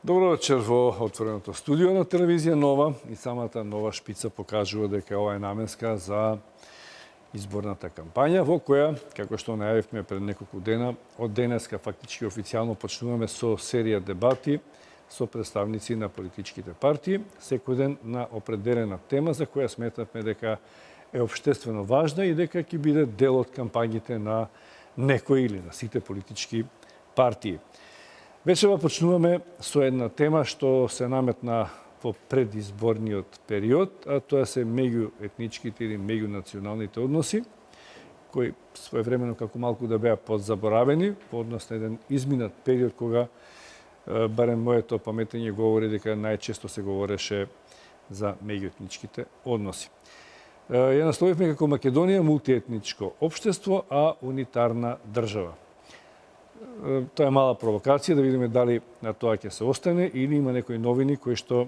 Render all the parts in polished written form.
Добро вечер во отвореното студио на телевизија Нова и самата Нова шпица покажува дека ова е наменска за изборната кампања во која, како што најавивме пред неколку дена, од денеска фактички официјално почнуваме со серија дебати со представници на политичките партии, секој ден на определена тема за која сметавме дека е општествено важна и дека ќе биде дел од кампањите на некои или на сите политички партии. Вечерва почнуваме со една тема што се наметна во предизборниот период, а тоа се меѓуетничките или меѓунационалните односи, кои своевремено како малку да беа подзаборавени во однос на еден изминат период кога барем моето паметење говори дека најчесто се говореше за меѓуетничките односи. Ја насловивме како Македонија мултиетничко општество, а унитарна држава. Тоа е мала провокација, да видиме дали на тоа ќе се остане или има некои новини кои што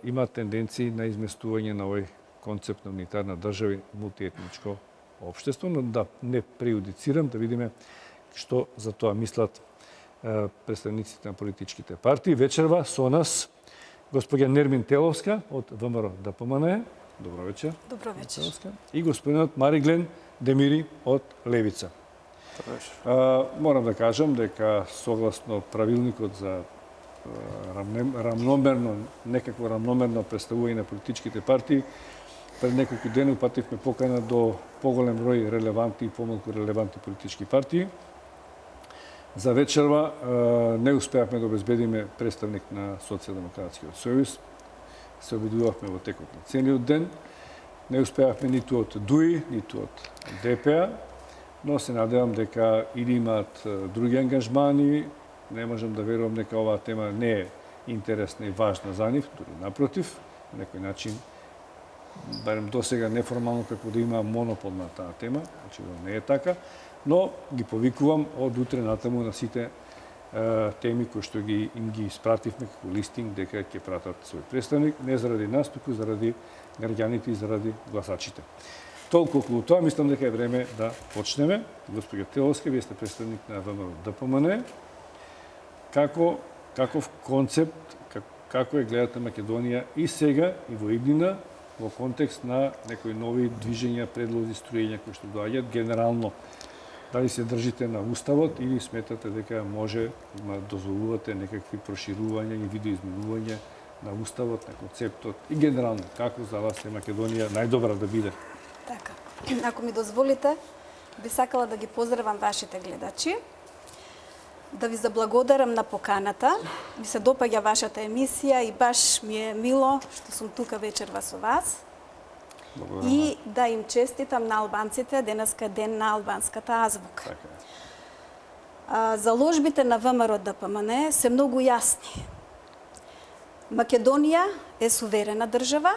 имаат тенденции на изместување на овој концепт на унитарна држава и мултиетничко општество, но да не преюдицирам, да видиме што за тоа мислат представниците на политичките партии. Вечерва со нас господја Нермин Теловска од ВМРО ДПМН. Добро вечер. Добро вечер. И господинот Мариглен Демири од Левица. Морам да кажам дека согласно правилникот за некакво рамномерно представување на политичките партии, пред неколку дена упативме покана до поголем број релевантни и помалку релевантни политички партии. За вечерва не успеавме да обезбедиме представник на Социјалдемократскиот сојуз. Се обидувавме во текот на целиот ден. Не успеавме ниту од ДУИ, ниту од ДПА, но се надевам дека или имаат други ангажмани, не можам да верувам дека оваа тема не е интересна и важна за нив, дури напротив, на некој начин, барем досега неформално како да има монопол на таа тема, очигледно не е така, но ги повикувам од утре натаму на сите теми кои што им ги испративме како листинг дека ќе пратат свој представник, не заради нас, туку заради граѓаните и заради гласачите. Толку околу тоа, мислам дека е време да почнеме. Господја Теловска, вие сте представник на ВМРО ДПМН. Каков концепт, како е гледате Македонија и сега, и во иднина, во контекст на некои нови движења, предлози, струјења кои што доаѓаат генерално? Дали се држите на уставот или сметате дека може да дозволувате некакви проширувања и видоизменување на уставот, на концептот и генерално како за вас е Македонија најдобра да биде? Така. Ако ми дозволите, би сакала да ги поздравам вашите гледачи, да ви заблагодарам на поканата. Ми се допаѓа вашата емисија и баш ми е мило што сум тука вечерва со вас. Благодарам. И да им честитам на албанците, денеска ден на албанската азбука. Така. Заложбите на ВМРО ДПМН се многу јасни. Македонија е суверена држава.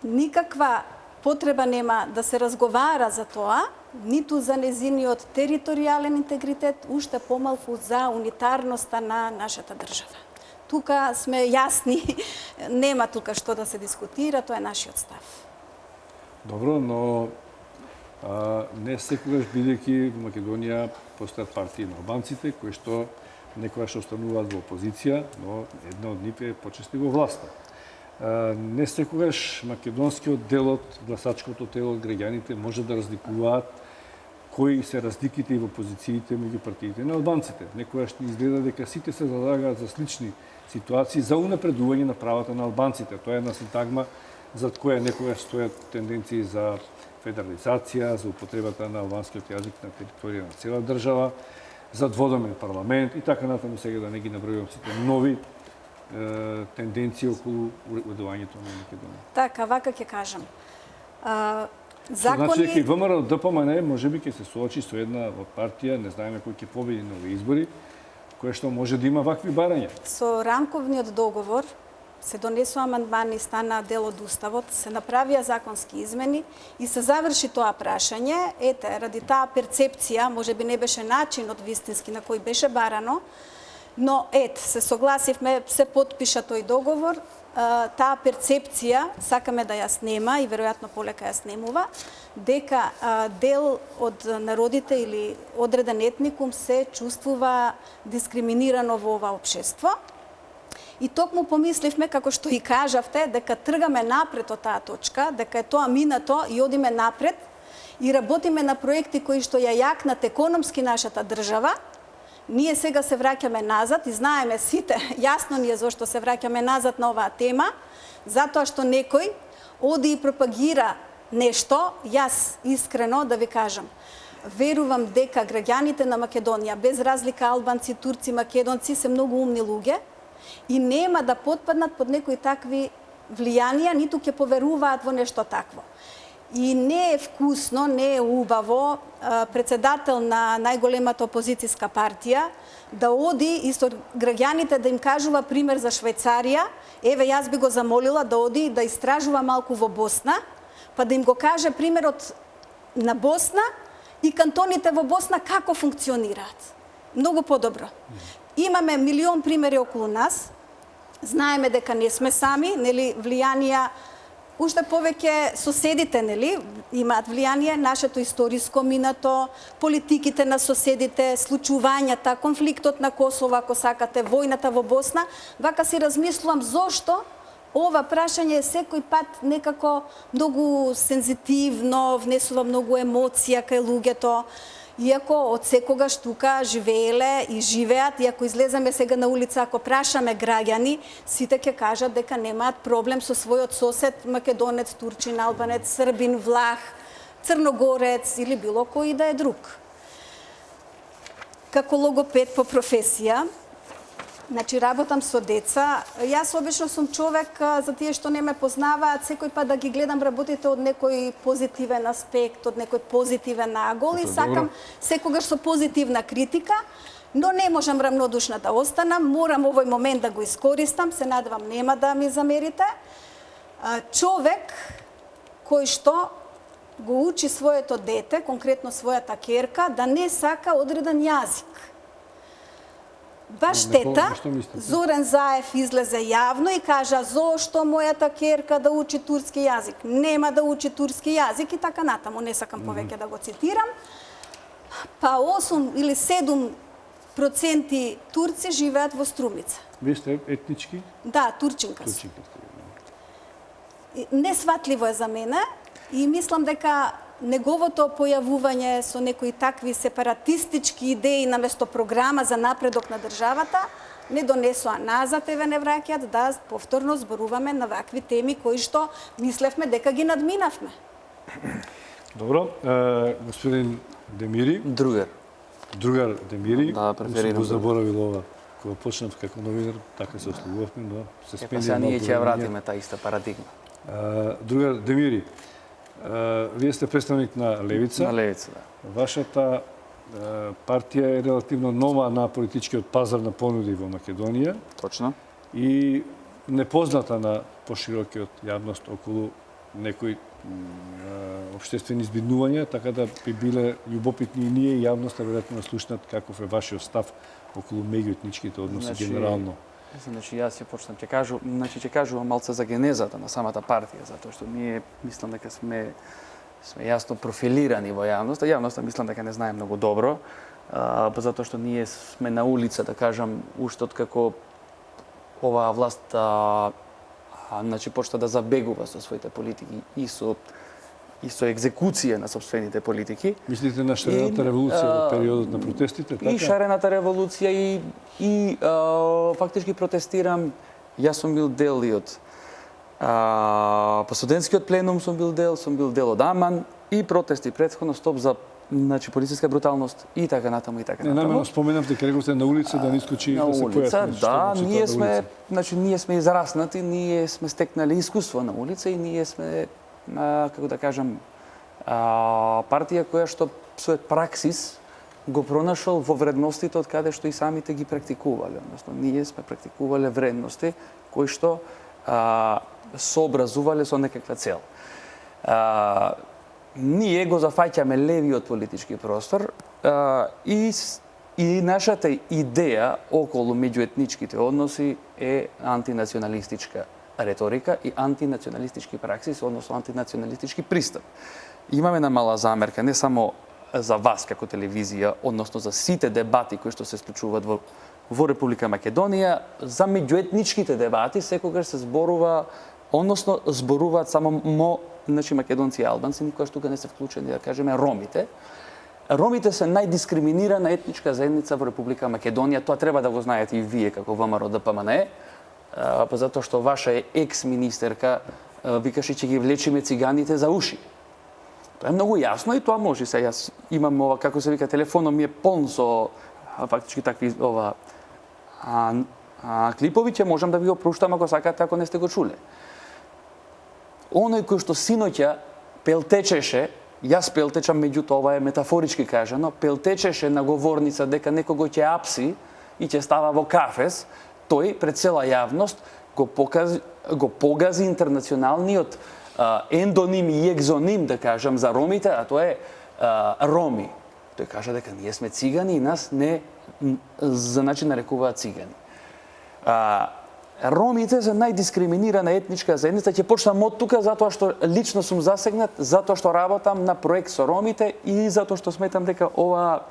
Никаква потреба нема да се разговара за тоа, ниту за незиниот територијален интегритет, уште помалку за унитарноста на нашата држава. Тука сме јасни, нема тука што да се дискутира, тоа е нашиот став. Добро, но не секогаш бидејќи во Македонија постојат партии на албанците кои што некогаш остануваат во опозиција, но една од нив е почести во власта. Не секогаш македонскиот дел од гласачкото тело од граѓаните може да разликуваат кои се разликите и во позициите меѓу партиите на албанците. Некогаш ни изгледа дека сите се залагаат за слични ситуации за унапредување на правата на албанците. Тоа е една синтагма за која некогаш стојат тенденции за федерализација, за употребата на албанскиот јазик на територија на цела држава, за дводомен парламент и така натаму, сега да не ги набројувам сите нови тенденции околу уредувањето на Македонија. Така, вака ќе кажам. Значи дека и ВМРО ДПМН можеби ќе се соочи со една од партија, не знаеме кој ќе победи на овие избори, која што може да има вакви барања. Со рамковниот договор се донесува амандмани, стана дел од уставот, се направија законски измени и се заврши тоа прашање. Ете, ради таа перцепција, можеби не беше начинот вистински на кој беше барано, но се согласивме, се потпиша тој договор, таа перцепција сакаме да ја снема и веројатно полека ја снемува, дека дел од народите или одреден етникум се чувствува дискриминирано во ова општество. И токму помисливме, како што и кажавте, дека тргаме напред од таа точка, дека е тоа минато и одиме напред и работиме на проекти кои што ја јакнат економски нашата држава. Ние сега се враќаме назад и знаеме сите, јасно ни е зошто се враќаме назад на оваа тема, затоа што некој оди и пропагира нешто. Јас искрено да ви кажам, верувам дека граѓаните на Македонија, без разлика албанци, турци, македонци, се многу умни луѓе и нема да потпаднат под некои такви влијанија, ниту ќе поверуваат во нешто такво. И не е вкусно, не е убаво председател на најголемата опозицијска партија да оди исто граѓаните да им кажува пример за Швајцарија. Еве, јас би го замолила да оди да истражува малку во Босна, па да им го каже примерот на Босна и кантоните во Босна како функционираат. Многу подобро. Имаме милион примери околу нас. Знаеме дека не сме сами, нели, влијанија. Уште повеќе соседите, нели, имаат влијание, нашето историско минато, политиките на соседите, случувањата, конфликтот на Косово, ако сакате, војната во Босна. Вака си размислувам зошто ова прашање секој пат некако многу сензитивно, внесува многу емоција кај луѓето. Иако од секогаш тука живееле и живеат, и ако излеземе сега на улица, ако прашаме граѓани, сите ќе кажат дека немаат проблем со својот сосед, македонец, турчин, албанец, србин, влах, црногорец или било кој да е друг. Како логопед по професија, значи работам со деца. Јас обично сум човек, за тие што не ме познаваат, секој пат да ги гледам работите од некој позитивен аспект, од некој позитивен нагол и сакам секогаш со позитивна критика, но не можам равнодушна да останам, морам овој момент да го искористам, се надевам нема да ми замерите. Човек кој што го учи своето дете, конкретно својата ќерка, да не сака одреден јазик. Баш тета, Зоран Заев излезе јавно и кажа зошто мојата ќерка да учи турски јазик, нема да учи турски јазик и така натаму, не сакам повеќе да го цитирам. Па 8 или 7% турци живеат во Струмица. Вие сте етнички? Да, турчинка сум. Несватливо е за мене и мислам дека неговото појавување со некои такви сепаратистички идеи наместо програма за напредок на државата не донесоа назад, еве не враќаат да повторно зборуваме на вакви теми кои што мислевме дека ги надминавме. Добро, господин Демири. Другар Демири. Да, преферирам. Го заборавил ова. Кога почнав како новинар, така се ослугувавме, но се спенди. Сега ние ќе ја вратиме таа иста парадигма. Другар Демири, вие сте представник на Левица. На Левица, да. Вашата партија е релативно нова на политичкиот пазар на понуди во Македонија. Точно. И непозната на поширокиот јавност околу некои општествени збиднувања, така да би биле љубопитни и ние и јавноста веројатно да слушнат каков е вашиот став околу меѓуетничките односи генерално. Значи јас ќе кажувам малце за генезата на самата партија, затоа што ние мислам дека сме јасно профилирани во јавноста. Јавноста мислам дека не знае многу добро, затоа што ние сме на улица, да кажам, уште откако оваа власт почна да забегува со своите политики и со екзекуција на собствените политики. Мислите на шарената револуција во периодот на протестите, така? И шарената револуција и фактички протестирам. Јас сум бил дел и од по студентскиот пленум сум бил дел од Аман и протести претходно стоп за полициска бруталност и така натаму и така натаму. Намерно споменав дека рековте на улица да не искочи да се појасни. Да, ние сме израснати, ние сме стекнали искуство на улица и ние сме како да кажам партија која што својот праксис го пронашол во вредностите од каде што и самите ги практикувале. Односно, ние сме практикувале вредности кои што сообразувале со некаква цел. Ние го зафаќаме левиот политички простор и нашата идеја околу меѓуетничките односи е антинационалистичка реторика и антинационалистички праксис, односно антинационалистички пристап. Имаме една мала замерка, не само за вас како телевизија, односно за сите дебати кои што се случуваат во Република Македонија, за меѓуетничките дебати секогаш се зборува, односно зборуваат само македонци и албанци, никогаш тука не се вклучени, да кажеме, ромите. Ромите се најдискриминирана етничка заедница во Република Македонија, тоа треба да го знаете и вие како ВМРО ДПМНЕ, затоа што ваша екс-министерка викаше че ги влечиме циганите за уши. Тоа е многу јасно и тоа може се. Јас имам ова, како се вика, телефонот ми е полн со фактички такви клипови, ќе можам да ви го пруштам ако сакате, ако не сте го чуле. Оној кој што синоќа пелтечеше, јас пелтечам, меѓутоа ова е метафорички кажано, пелтечеше на говорница дека некого ќе апси и ќе става во кафес, тој пред цела јавност го погази интернационалниот ендоним и екзоним, да кажам, за ромите, а тоа е роми. Тој кажа дека ние сме цигани и нас не за начин нарекуваат цигани. Ромите се најдискриминирана етничка заедница. Ќе почнам од тука затоа што лично сум засегнат, затоа што работам на проект со ромите и затоа што сметам дека ова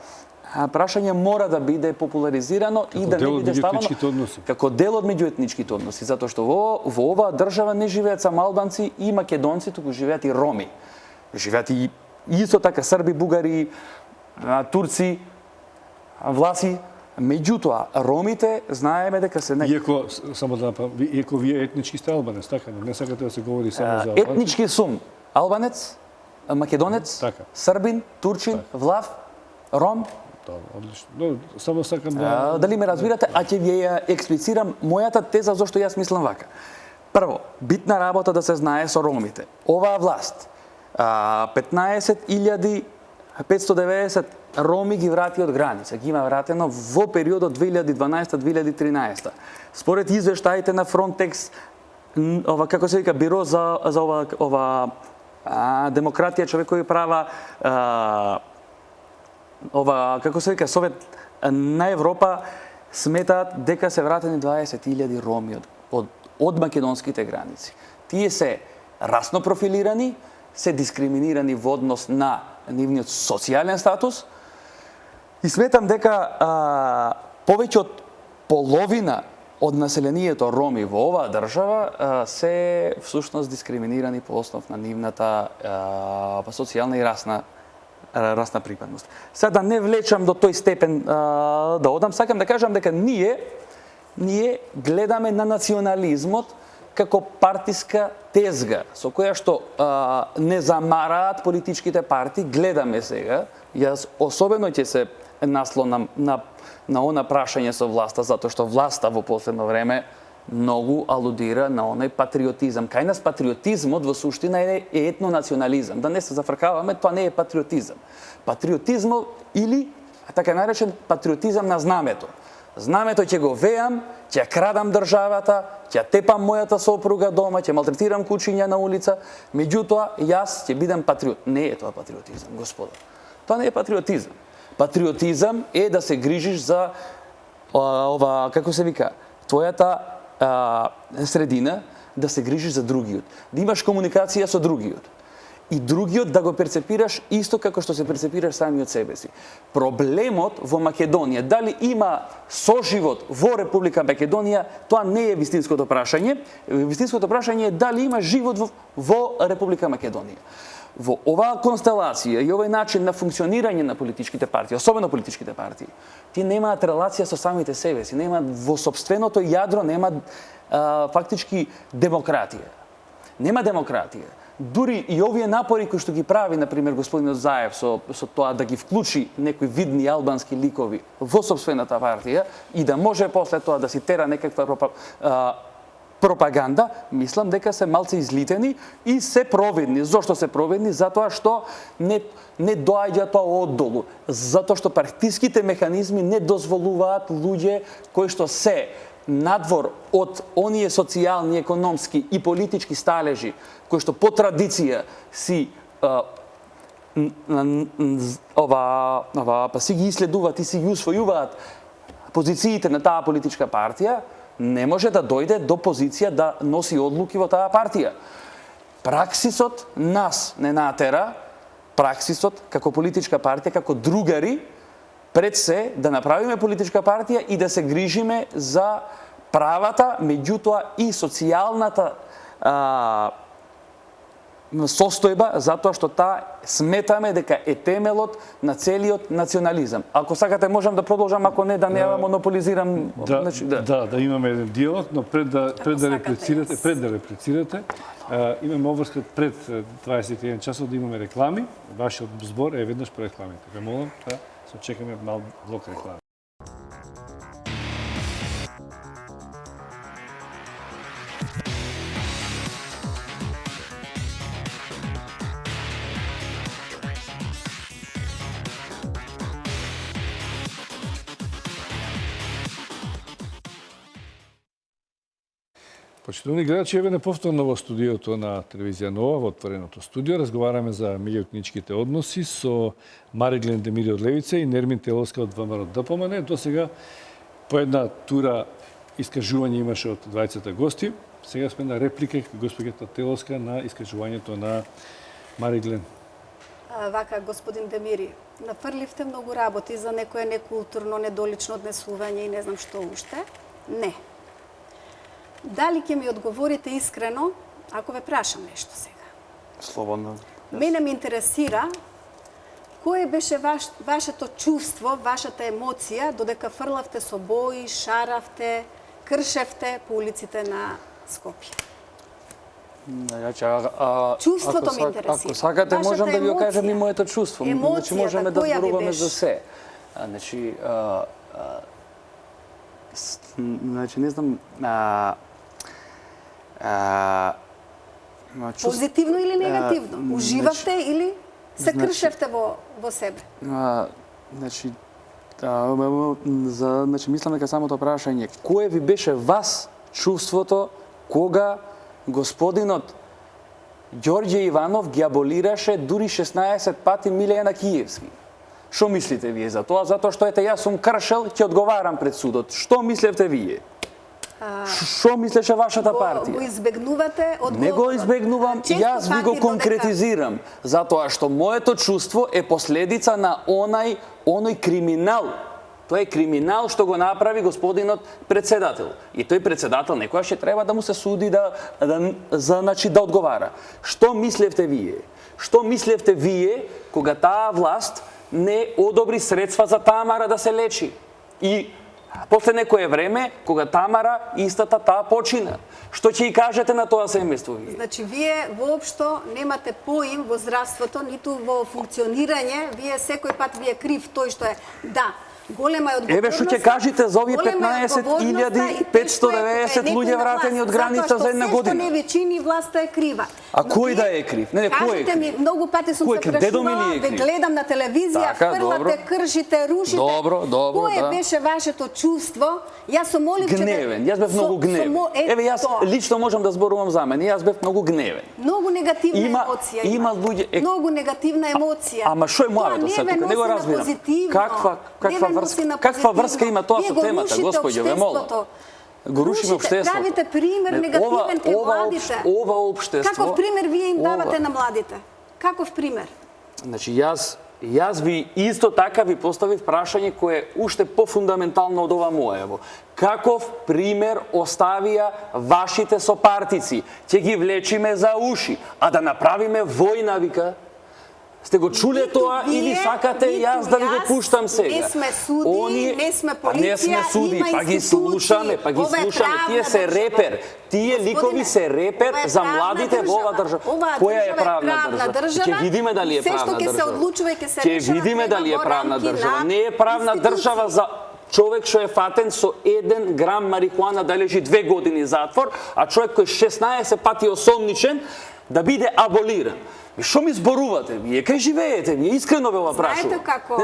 прашање мора да биде популаризирано и да не биде ставано како дел од меѓуетничките односи, затоа што во оваа држава не живеат само албанци и македонци, туку живеат и роми. Живеат и исто така срби, бугари, турци, власи. Меѓутоа, ромите знаеме дека се Иако, само да напомнам, иако вие етнички сте албанец, така не сакате да се говори само за албанци? Етнички сум албанец, македонец, србин, турчин, влав, ром. Добро, одлично. Но, само сакам да... Дали ме разбирате, а ќе ви ја експлицирам мојата теза зашто јас мислам вака. Прво, битна работа да се знае со ромите. Оваа власт 15.590 роми ги врати од граница. Ги има вратено во периодот 2012-2013. Според извештаите на Frontex, ова како се вика биро за ова демократија, човекови права, ова како се вика Совет на Европа сметаат дека се вратени 20.000 роми од македонските граници. Тие се расно профилирани, се дискриминирани во однос на нивниот социјален статус и сметам дека повеќе од половина од населението роми во оваа држава се всушност дискриминирани по основ на нивната социјална и расна припадност. Сега да не влечам до тој степен да одам, сакам да кажам дека ние гледаме на национализмот како партиска тезга, со која што не замараат политичките партии, гледаме сега. Јас особено ќе се наслонам на она прашање со власта, затоа што власта во последно време многу алудира на оној патриотизам. Кај нас патриотизмот во суштина е етнонационализам. Да не се зафркаваме, тоа не е патриотизам. Патриотизмот или така наречен патриотизам на знамето. Знамето ќе го веам, ќе крадам државата, ќе тепам мојата сопруга дома, ќе малтретирам кучиња на улица, меѓутоа јас ќе бидам патриот. Не е тоа патриотизам, господа. Тоа не е патриотизам. Патриотизам е да се грижиш за ова, како се вика, твојата средина, да се грижиш за другиот, да имаш комуникација со другиот. И другиот да го перцепираш исто како што се перцепираш сами од себе си. Проблемот во Македонија, дали има соживот во Република Македонија, тоа не е вистинското прашање. Вистинското прашање е дали има живот во Република Македонија. Во оваа констелација и овој начин на функционирање на политичките партии, особено политичките партии, тие немаат релација со самите себе си, немаат во собственото јадро, немаат фактички демократија. Нема демократија. Дури и овие напори кои што ги прави, например, господинот Заев со тоа да ги вклучи некои видни албански ликови во собствената партија и да може после тоа да си тера некаква пропаганда, мислам дека се малце излитени и се провидни. Зошто се провидни? Затоа што не доаѓа тоа оддолу. Затоа што партиските механизми не дозволуваат луѓе кои што се надвор од оние социјални, економски и политички сталежи кои што по традиција си си ги исследуваат и си ги усвојуваат позициите на таа политичка партија, не може да дојде до позиција да носи одлуки во таа партија. Праксисот нас не натера, праксисот како политичка партија, како другари, пред се да направиме политичка партија и да се грижиме за правата, меѓутоа и социјалната состојба, затоа што таа сметаме дека е темелот на целиот национализам. Ако сакате можам да продолжам, ако не да не ја монополизирам. Да имаме еден диалог, но пред да реплицирате, имаме обврска пред 21 часот да имаме реклами. Вашиот збор е веднаш по рекламите. Ве молам да се чекаме мал блок реклами. Почитувани гледачи, еве неповторно во студиото на телевизија Нова, во отвореното студио, разговараме за меѓуетничките односи со Мариглен Демири од Левица и Нермин Теловска од ВМРО ДПМН. До сега по една тура искажување имаше од двајцата гости. Сега сме на реплика госпоѓата Теловска на искажувањето на Мариглен. Вака, господин Демири, нафрливте многу работи за некое некултурно, недолично однесување и не знам што уште. Не. Дали ќе ми одговорите искрено, ако ве прашам нешто сега? Слободно. Мене ме интересира кое беше вашето чувство, вашата емоција додека фрлавте со бои, шаравте, кршевте по улиците на Скопје. Чувството ме интересира. Ако сакате можам да ви го кажам и моето чувство. Значи можеме да зборуваме за се. Значи не знам позитивно или негативно? Уживавте или се кршевте во себе? Значи мислам дека самото прашање, кое ви беше вас чувството кога господинот Ѓорѓе Иванов ги аболираше дури 16 пати Милена Киевски? Што мислите вие за тоа? Затоа што ете јас сум кршел, ќе одговарам пред судот. Што мислевте вие? Што мислеше вашата партија? Го избегнувате одговор. Не го избегнувам, јас ви го конкретизирам. Затоа што моето чувство е последица на оној криминал. Тоа е криминал што го направи господинот председател. И тој председател некојаш ќе треба да му се суди да одговара. Што мислевте вие? Што мислевте вие кога таа власт не одобри средства за Тамара да се лечи? И после некое време, кога Тамара истата таа почина. Што ќе и кажете на тоа семејство вие? Значи, вие воопшто немате поим во здравството, ниту во функционирање. Вие секој пат ви е крив тој што е. Да, голема е одговорноста. Еве што ќе кажете за овие 15.590 луѓе вратени од граница за една година. Затоа што се што не ви чини, власта е крива. А кој да е крив? Не, кој е крив? Кажете ми, многу пати сум се прашувала, ве гледам на телевизија, фрлате, кршите, рушите. Добро, Кое беше вашето чувство? Јас се молив че гневен. Јас бев многу гневен. Еве јас лично можам да зборувам за мене. Јас бев многу гневен. Многу негативна емоција има луѓе. Многу негативна емоција. Ама што е мојата сега тука? Не го разбирам. Каква врска има тоа со темата, господјо, ве молам? Го рушиме општеството. Правите пример негативен кај младите. Ова општество. Каков пример вие им давате на младите? Каков пример? Значи јас ви исто така ви поставив прашање кое е уште пофундаментално од ова моево. Каков пример оставија вашите сопартици? Ќе ги влечиме за уши, а да направиме војна, вика. Сте го чуле тоа или сакате јас да ви го пуштам сега? Не сме суди, не сме полиција, не сме суди, па ги слушаме, тие се репер. Тие ликови се репер за младите во ова држава. Која е правна држава? Ќе видиме дали е правна држава. Ќе видиме дали е правна држава. Не е правна држава за човек што е фатен со 1 грам марихуана да лежи 2 години затвор, а човек кој 16 пати осомничен да биде аболиран. Што ми зборувате вие? Кај живеете вие? Искрено ве ова прашувам. Знаете како?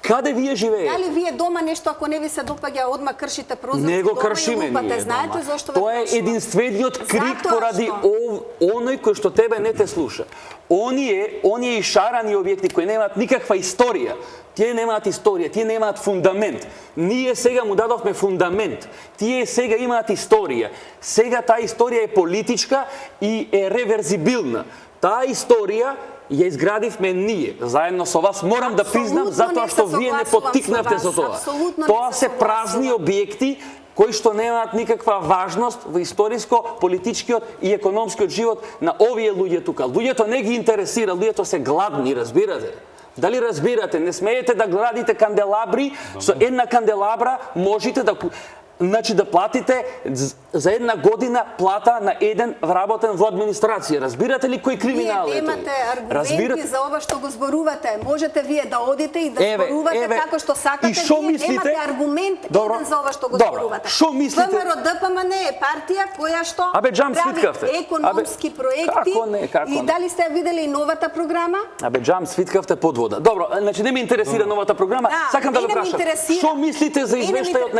Каде вие живеете? Дали вие дома нешто ако не ви се допаѓа, одма кршите прозорци Не го дома и кршиме лупате? ние Знаете дома. зошто ве Тоа е прашувам? единствениот крик Затоа поради што? оној кој што тебе не те слуша. Оние шарани објекти кои немаат никаква историја, тие немаат историја, тие немаат фундамент. Ние сега му дадовме фундамент. Тие сега имаат историја. Сега таа историја е политичка и е реверзибилна. Таа историја ја изградивме ние, заедно со вас, морам да признам, затоа што вие не поттикнавте за тоа. Тоа се празни објекти кои што немаат никаква важност во историско, политичкиот и економскиот живот на овие луѓе тука. Луѓето не ги интересира, луѓето се гладни, разбирате? Дали разбирате? Не смеете да градите канделабри, со една канделабра можете да платите за една година плата на еден вработен во администрација. Разбирате ли кој криминал е тој? Вие немате аргументи за ова што го зборувате. Можете вие да одите и да зборувате како што сакате. И шо вие мислите? немате аргумент еден за ова што го зборувате. Шо мислите? ВМРО ДПМН е партија која што прави економски проекти. Како И дали сте видели и новата програма? Джам свиткавте под вода. Добро, значи не ме интересира новата програма. Сакам да ве прашам. Шо мислите за извештајот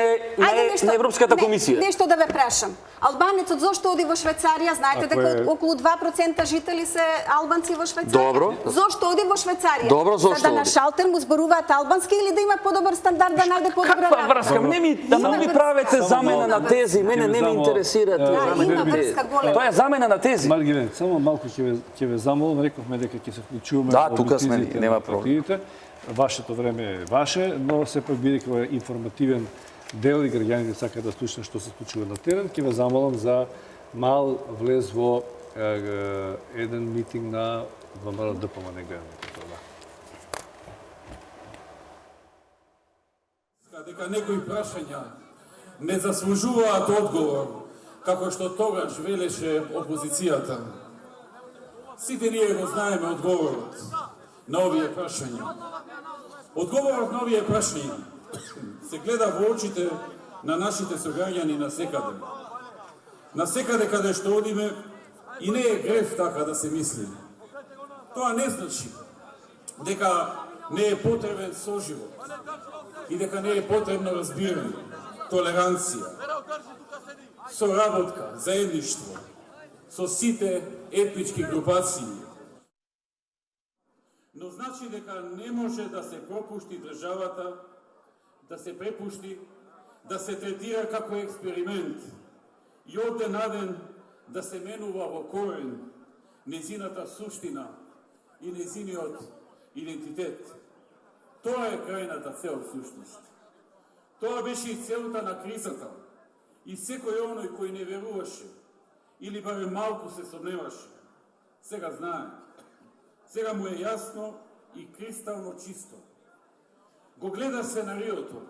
на Европската комисија? Нешто да ве прашам. Албанецот зошто оди во Швајцарија? Знаете дека околу 2% жители се албанци во Швајцарија. Добро. Зошто оди во Швајцарија? Добро, зошто За да на оди? шалтер му зборуваат албански или да има подобар стандард, да најде подобра Каква работа? врска? Не ми правете замена на тези. Мене не ме интересира Да, има врска голема. Тоа е замена на тези. Маргине, само малку ќе ве замолам, рековме дека ќе се вклучуваме Да, во тука сме, митизите нема на проблем. партиите. Вашето време е ваше, но сепак бидејќи ова е информативен дел и граѓаните сакаат да слушнат што се случува на терен, ќе ве замолам за мал влез во еден митинг на ВМРО ДПМН гледаме тоа. Дека некои прашања не заслужуваат одговор, како што тогаш велеше опозицијата. Сите ние го знаеме одговорот на овие прашања. Одговорот на овие прашања се гледа во очите на нашите сограѓани насекаде. Насекаде каде што одиме и не е греф така да се мисли. Тоа не значи дека не е потребен соживот и дека не е потребно разбирање, толеранција, соработка, заедништво со сите етнички групации. Но значи дека не може да се пропушти државата, да се препушти, да се третира како експеримент и од ден на ден да се менува во корен незината суштина и незиниот идентитет. Тоа е крајната цел всушност. Тоа беше и целта на кризата. И секој оној кој не веруваше или барем малку се сомневаше, сега знае. Сега му е јасно и кристално чисто. Го гледа сценариото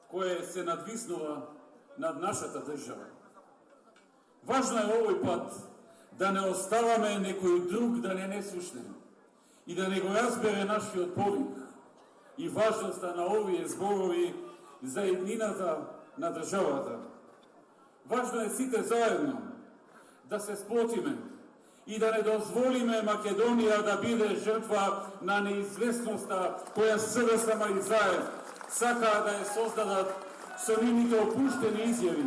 кое се надвиснува над нашата држава. Важно е овој пат да не оставаме некој друг да не слушне и да не го разбере нашиот повик и важноста на овие зборови за еднината на државата. Важно е сите заедно да се сплотиме и да не дозволиме Македонија да биде жртва на неизвестноста која СДСМ и ЗАЕВ сакаат да ја создадат со нивните опуштени изјави,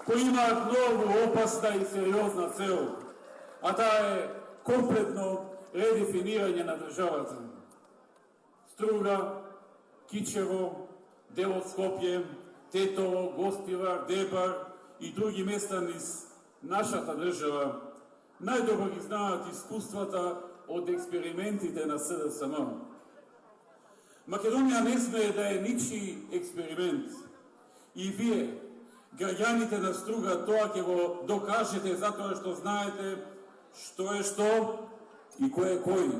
кои имаат многу опасна и сериозна цел, а таа е комплетно редефинирање на државата. Струга, Кичево, дел од Скопје, Тетово, Гостивар, Дебар и други места низ нашата држава најдобро ги знаат искуствата од експериментите на СДСМ. Македонија не смее да е ничи експеримент. И вие, граѓаните на Струга, тоа ќе го докажете затоа што знаете што е што и кој е кој.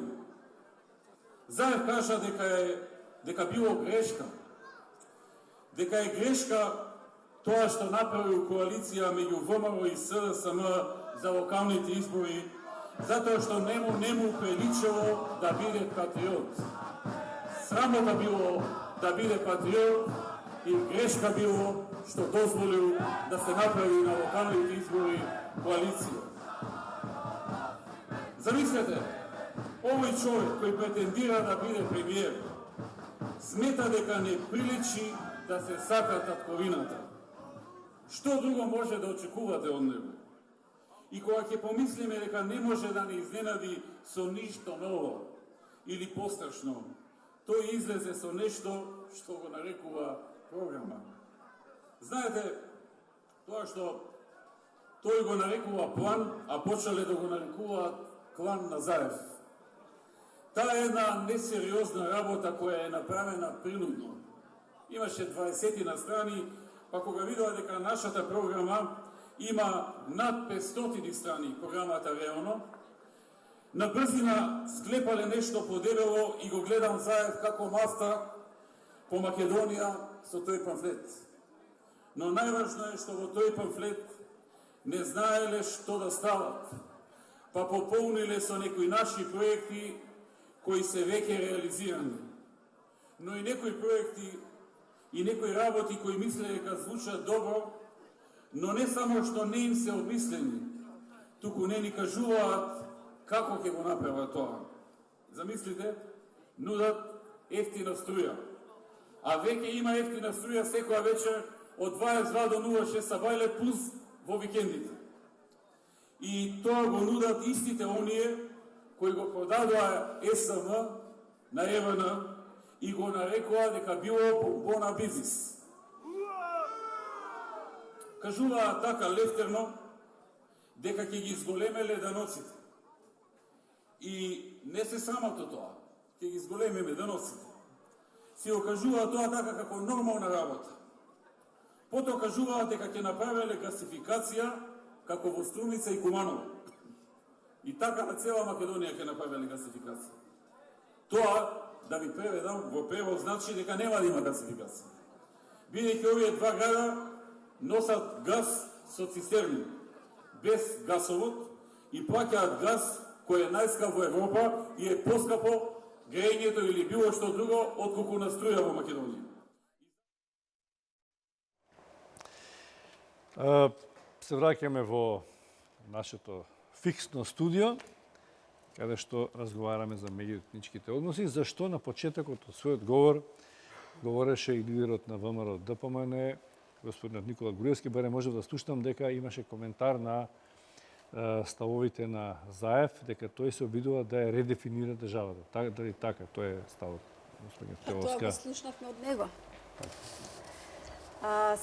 Заев кажа дека било грешка. Дека е грешка тоа што направил коалиција меѓу ВМРО и СДСМ за локалните избори, затоа што не му приличало да биде патриот. Срамота било да биде патриот и грешка било што дозволил да се направи на локалните избори коалиција. Замислете, овој човек кој претендира да биде премиер, смета дека не приличи да се сака татковината. Што друго може да очекувате од него? И кога ќе помислиме дека не може да не изненади со ништо ново или пострашно, тој излезе со нешто што го нарекува програма. Знаете, тоа што тој го нарекува план, а почнале да го нарекуваат клан на Заев. Таа е една несериозна работа која е направена принудно. Имаше 20 на страни, па кога видоа дека нашата програма има над 500 страни, програмата реално, на брзина склепале нешто подебело и го гледам Заев како мафта по Македонија со тој памфлет. Но најважно е што во тој памфлет не знаеле што да стават, па пополниле со некои наши проекти кои се веќе реализирани. Но и некои проекти и некои работи кои мисле дека звучат добро, но не само што не им се обмислени, туку не ни кажуваат како ќе го направат тоа. Замислите, нудат ефтина струја. А веќе има ефтина струја секоја вечер од 22 до 06 сабајле плюс во викендите. И тоа го нудат истите оние кои го продадоа СМ на ЕВН и го нарекоа дека било бомбона бизнис. Кажуваа така лефтерно дека ќе ги изголемеле даноците. И не се срамат од тоа, ќе ги изголемеме даноците. Си го кажуваа тоа така како нормална работа. Потоа кажуваа дека ќе направеле гасификација како во Струмица и Куманово. И така на цела Македонија ќе направеле гасификација. Тоа, да ви преведам, во превод значи дека нема да има гасификација. Бидејќи овие два града носат газ со цистерни, без гасовод, и плаќаат газ кој е најскап во Европа и е поскапо грејењето или било што друго отколку на струја во Македонија. Се враќаме во нашето фиксно студио, каде што разговараме за меѓуетничките односи, зашто на почетокот од својот говор говореше и лидерот на ВМРО ДПМН, господинот Никола Груевски, барем можев да слушнам дека имаше коментар на ставовите на Заев, дека тој се обидува да ја редефинира државата. Дали така, тој е ставот, господин Теловска? Тоа го слушнавме од него.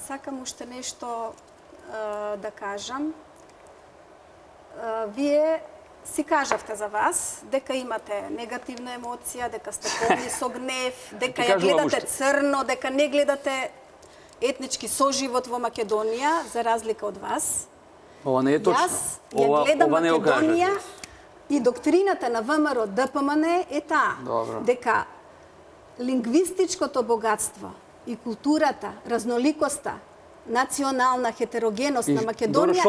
Сакам уште нешто да кажам. Вие си кажавте за вас дека имате негативна емоција, дека сте полни со гнев, дека ја гледате црно, дека не гледате етнички соживот во Македонија, за разлика од вас. Ова не е точно. Јас ја гледам Македонија и доктрината на ВМРО ДПМН е таа, дека лингвистичкото богатство и културата, разноликоста, национална хетерогеност на Македонија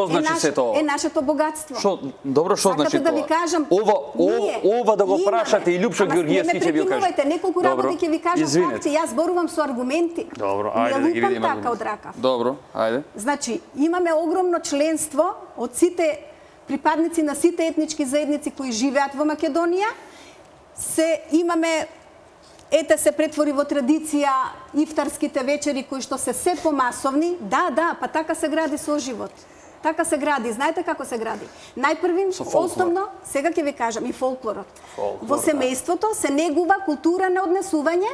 е нашето богатство. Добро, што значи тоа? Да ви кажам, ова да го прашате и Лјупшо Георгиевски ќе ви го каже. Неколку работи ќе ви кажам факти, јас зборувам со аргументи. Добро, ајде да ги видиме. Така од ракав. Добро, ајде. Значи, имаме огромно членство од сите припадници на сите етнички заедници кои живеат во Македонија. Имаме ете се претвори во традиција ифтарските вечери кои што се помасовни. Да, па така се гради соживот. Така се гради. Знаете како се гради? Најпрвим, основно, сега ќе ви кажам, и фолклорот. Во семејството се негува култура на однесување,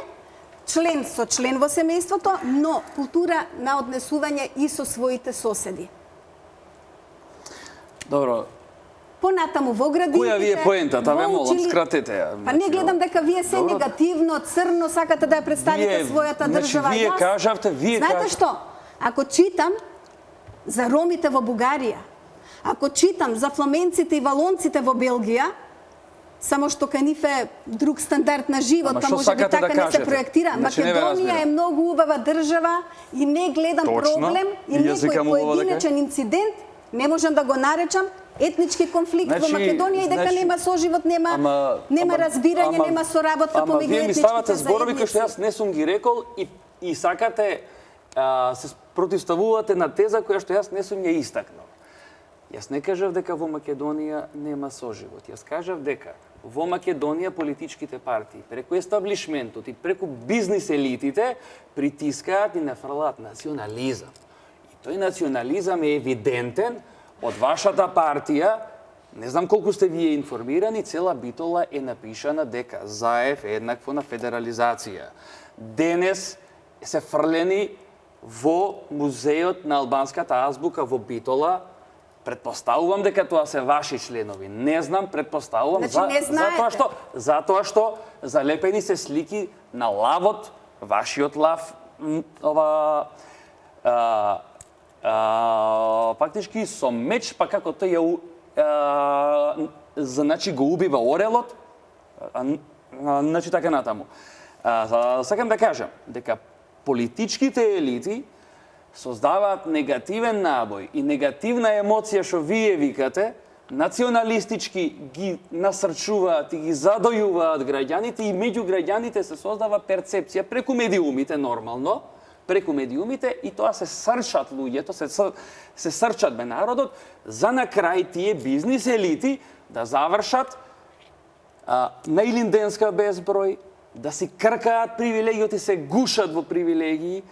член со член во семејството, но култура на однесување и со своите соседи. Добро. Понатаму во градите. Која ви е поентата? Ве молам, скратете ја. Па не гледам дека вие се негативно, црно сакате да ја представите својата држава. Значи, вие кажавте, знаете што? Ако читам за ромите во Бугарија, ако читам за фламенците и валонците во Белгија, само што кај нив е друг стандард на живот, па може би така не се проектира. Македонија е многу убава држава и не гледам проблем и некој поединечен инцидент не можам да го наречам етнички конфликт во Македонија и дека нема соживот, нема разбирање, нема соработка помеѓу етничките заедници. Вие ми ставате зборови кои што јас не сум ги рекол и сакате, се противставувате на теза која што јас не сум ја истакнал. Јас не кажав дека во Македонија нема соживот. Јас кажав дека во Македонија политичките партии, преку естаблишментот и преку бизнис елитите, притискаат и нафрлаат национализам. И тој национализам е евидентен од вашата партија. Не знам колку сте вие информирани, цела битола е напишана дека ЗАЕФ е еднакво на федерализација. Денес се фрлени во музејот на албанската азбука во Битола. Предпоставувам дека тоа се ваши членови. Не знам, предпоставувам Значи, не знаете. затоа што залепени се слики на лавот, вашиот лав, фактички со меч, па како тој значи го убива орелот, значи така натаму. Сакам да кажам дека политичките елити создаваат негативен набој и негативна емоција што вие викате, националистички ги насрчуваат и ги задојуваат граѓаните и меѓу граѓаните се создава перцепција преку медиумите нормално, преку медиумите и тоа се срчат луѓето, се срчат бе народот, за на крај тие бизнис елити да завршат на Илинденска безброј, да си кркаат привилегиот и се гушат во привилегии,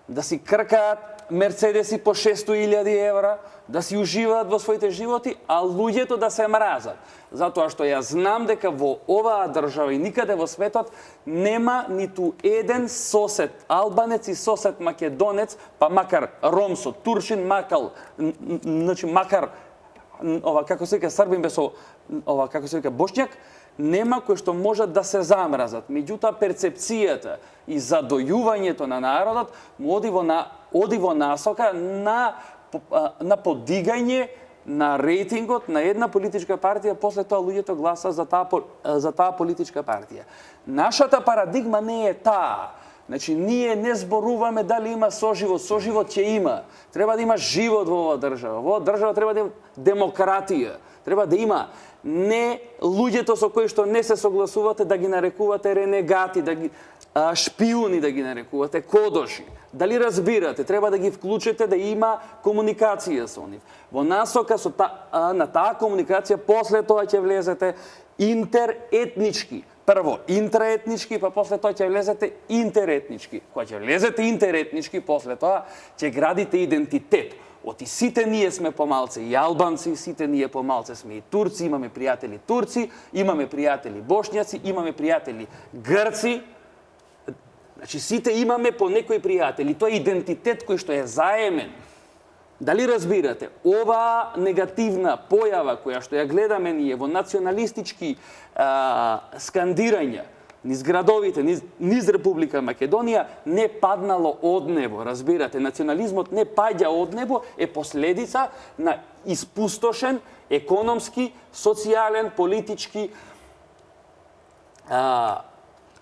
да си кркаат мерцедеси по 600.000 евра, да си уживаат во своите животи, а луѓето да се мразат. Затоа што ја знам дека во оваа држава и никаде во светот нема ниту еден сосед албанец и сосед македонец, па макар ромсо, турчин, значи макар како се вика србин без како се вика бошњак, нема кој што можат да се замразат. Меѓутоа перцепцијата и задојувањето на народот му оди во насока на подигање на рейтингот на една политичка партија, после тоа луѓето гласа за таа политичка партија. Нашата парадигма не е таа. Значи, ние не зборуваме дали има соживот. Соживот ќе има. Треба да има живот во оваа држава. Во оваа држава треба да има демократија. Треба да има не луѓето со кои што не се согласувате да ги нарекувате ренегати, да ги шпиуни да ги нарекувате, кодоши. Дали разбирате, треба да ги вклучите да има комуникација со нив. Во насока на таа комуникација, после тоа ќе влезете интеретнички. Прво интраетнички, па после тоа ќе влезете интеретнички. Кога ќе влезете интеретнички, после тоа ќе градите идентитет. Оти сите ние сме помалце и албанци, сите ние помалце сме и турци, имаме пријатели турци, имаме пријатели бошњаци, имаме пријатели грци. Значи сите имаме по некои пријатели. Тоа е идентитет кој што е заемен. Дали разбирате? Оваа негативна појава која што ја гледаме ние во националистички скандирања низ градовите, низ Република Македонија, не паднало од небо, разбирате. Национализмот не паѓа од небо, е последица на испустошен економски, социјален, политички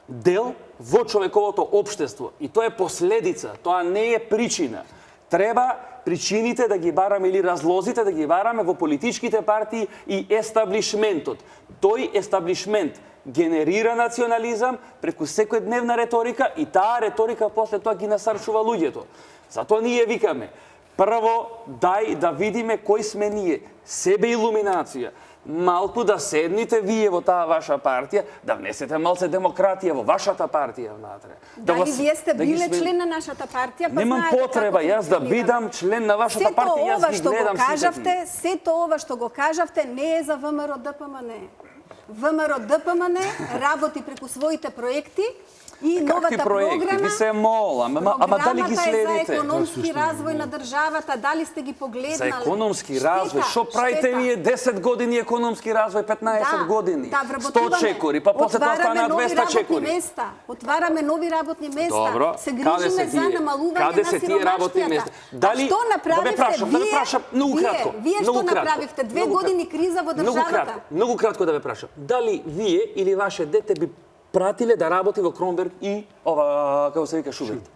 дел во човековото општество. И тоа е последица, тоа не е причина. Треба причините да ги бараме или разлозите да ги бараме во политичките партии и естаблишментот. Тој естаблишмент генерира национализам преку секојдневна реторика и таа реторика после тоа ги насрчува луѓето. Затоа ние викаме, прво дај да видиме кои сме ние, себе илуминација. Малку да седните вие во таа ваша партија, да внесете малце демократија во вашата партија внатре. Дали вие сте биле член на нашата партија, па немам знаете потреба како јас да функционира. бидам член на вашата партија, јас ги гледам сите. Сето ова што го кажавте не е за ВМРО ДПМН. ВМРО ДПМН работи преку своите проекти и новата програма. Ви се молам, ама дали ги следите? Програмата е за економски развој на државата, дали сте ги погледнале? За економски развој, што правите вие 10 години економски развој, 15 години? 100 чекори, па после тоа стана 200 чекори. Отвараме нови работни места. Добро, се грижиме за намалување каде на се тие работни места? Дали што направивте многу кратко. Вие што направивте? 2 години криза во државата. Многу кратко да ве прашам. Дали вие или ваше дете би пратиле да работи во Кромберг и како се вика Шуберт?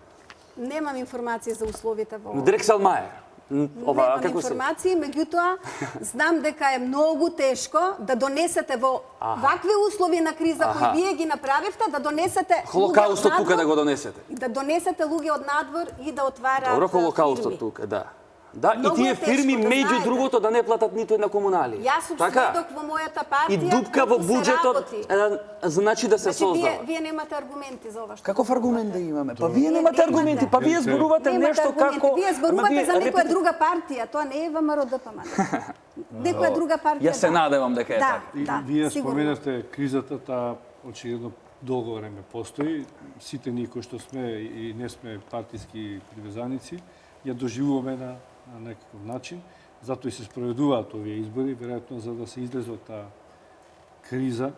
Немам информации за условите во Дрексел Мајер. Немам информации, меѓутоа знам дека е многу тешко да донесете во вакви услови на криза кои вие ги направивте, да донесете Холокаустот тука да го донесете. Да донесете луѓе од надвор и да отвараат. Добро, Холокаустот тука, да. Да, и Многу тие е тешко, фирми да меѓу знаете. другото да не платат ниту една комуналија. Јас сум Така? сведок во мојата партија. И дупка во колку се буџетот работи. значи да се Значи, создава. вие немате аргументи за ова што Каков аргумент да имаме? Па вие Вие немате немате. аргументи, па вие зборувате Немате нешто аргументи. како... Вие Ама зборувате вие за некоја репети- друга партија, тоа не е ВМРО ДПМН. Некоја друга партија. Јас се надевам дека е Да, така. И да, вие сигурно. споменавте кризата, таа очигледно долго време постои. Сите ние кои што сме и не сме партиски привезаници, ја доживуваме на некаков начин. Затоа и се спроведуваат овие избори, веројатно за да се излезе од таа криза.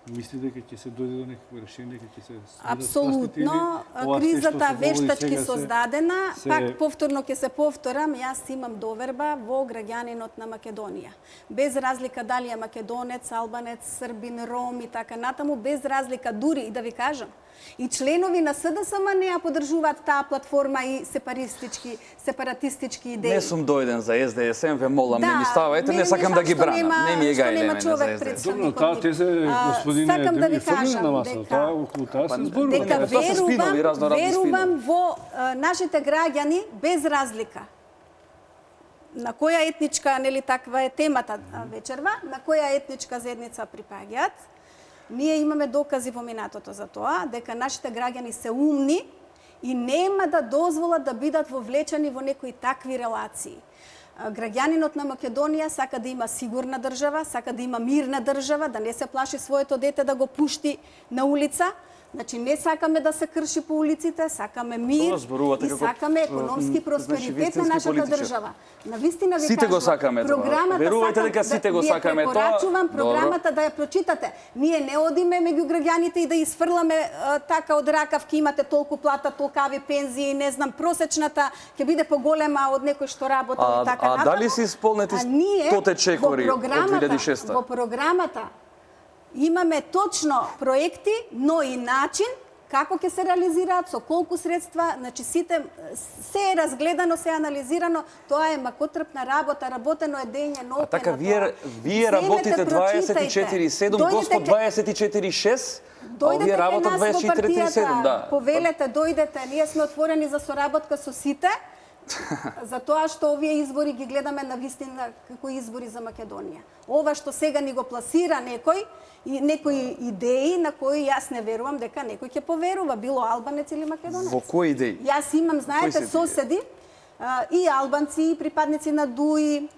Мисли дека ќе се дојде до некакво решение, дека ќе се сведат страстите или Апсолутно, ова се што кризата се говори вештачки сега се- создадена, се- пак повторно ќе се повторам, јас имам доверба во граѓанинот на Македонија. Без разлика дали е македонец, албанец, србин, ром и така натаму, без разлика дури и да ви кажам, и членови на СДСМ не ја поддржуваат таа платформа и сепаратистички идеи. Не сум дојден за СДСМ, ве молам, не ми ставајте, мене не сакам да ги што бранам. Не ми е што гајле нема мене човек за СДСМ. представник Добро, таа од тезе, нив. господине, Сакам да ви ги фрлили кажам на масата. дека- Тоа околу таа се зборува. дека Тоа се спинови, разноразни верувам во нашите граѓани без разлика на која етничка, нели таква е темата вечерва, на која етничка заедница припаѓаат. Ние имаме докази во минатото за тоа дека нашите граѓани се умни и нема да дозволат да бидат вовлечени во некои такви релации. Граѓанинот на Македонија сака да има сигурна држава, сака да има мирна држава, да не се плаши своето дете да го пушти на улица. Значи не сакаме да се крши по улиците, сакаме мир Тоа зборувате и како- сакаме економски значи, просперитет на вистински нашата политичар. држава. Навистина ви Сите го кажувам, сакаме тоа. програмата Верувајте сакам дека сите го вие сакаме тоа. препорачувам Добро. програмата да ја прочитате. Ние не одиме меѓу граѓаните и да isfрламе така од ракавки, имате толку плата, толкави пензии, не знам, просечната ќе биде поголема од некој што работи и така а натаму. дали си исполнети А ние 100 чекори во од програмата- 2006? Во програмата имаме точно проекти, но и начин како ќе се реализираат, со колку средства, значи се е разгледано, се е анализирано, тоа е макотрпна работа, работено е дење ноќе. А така, на тоа. вие работите 24/7, Господ 24/6, а овие работат 24/7, да. Повелете, дојдете, ние сме отворени за соработка со сите, за тоа што овие избори ги гледаме на вистина како избори за Македонија. Ова што сега ни го пласира некој, и некои идеи на кои јас не верувам дека некој ќе поверува, било албанец или македонец. Во кои идеи? Јас имам, знаете, се соседи, и албанци, и припадници на ДУИ,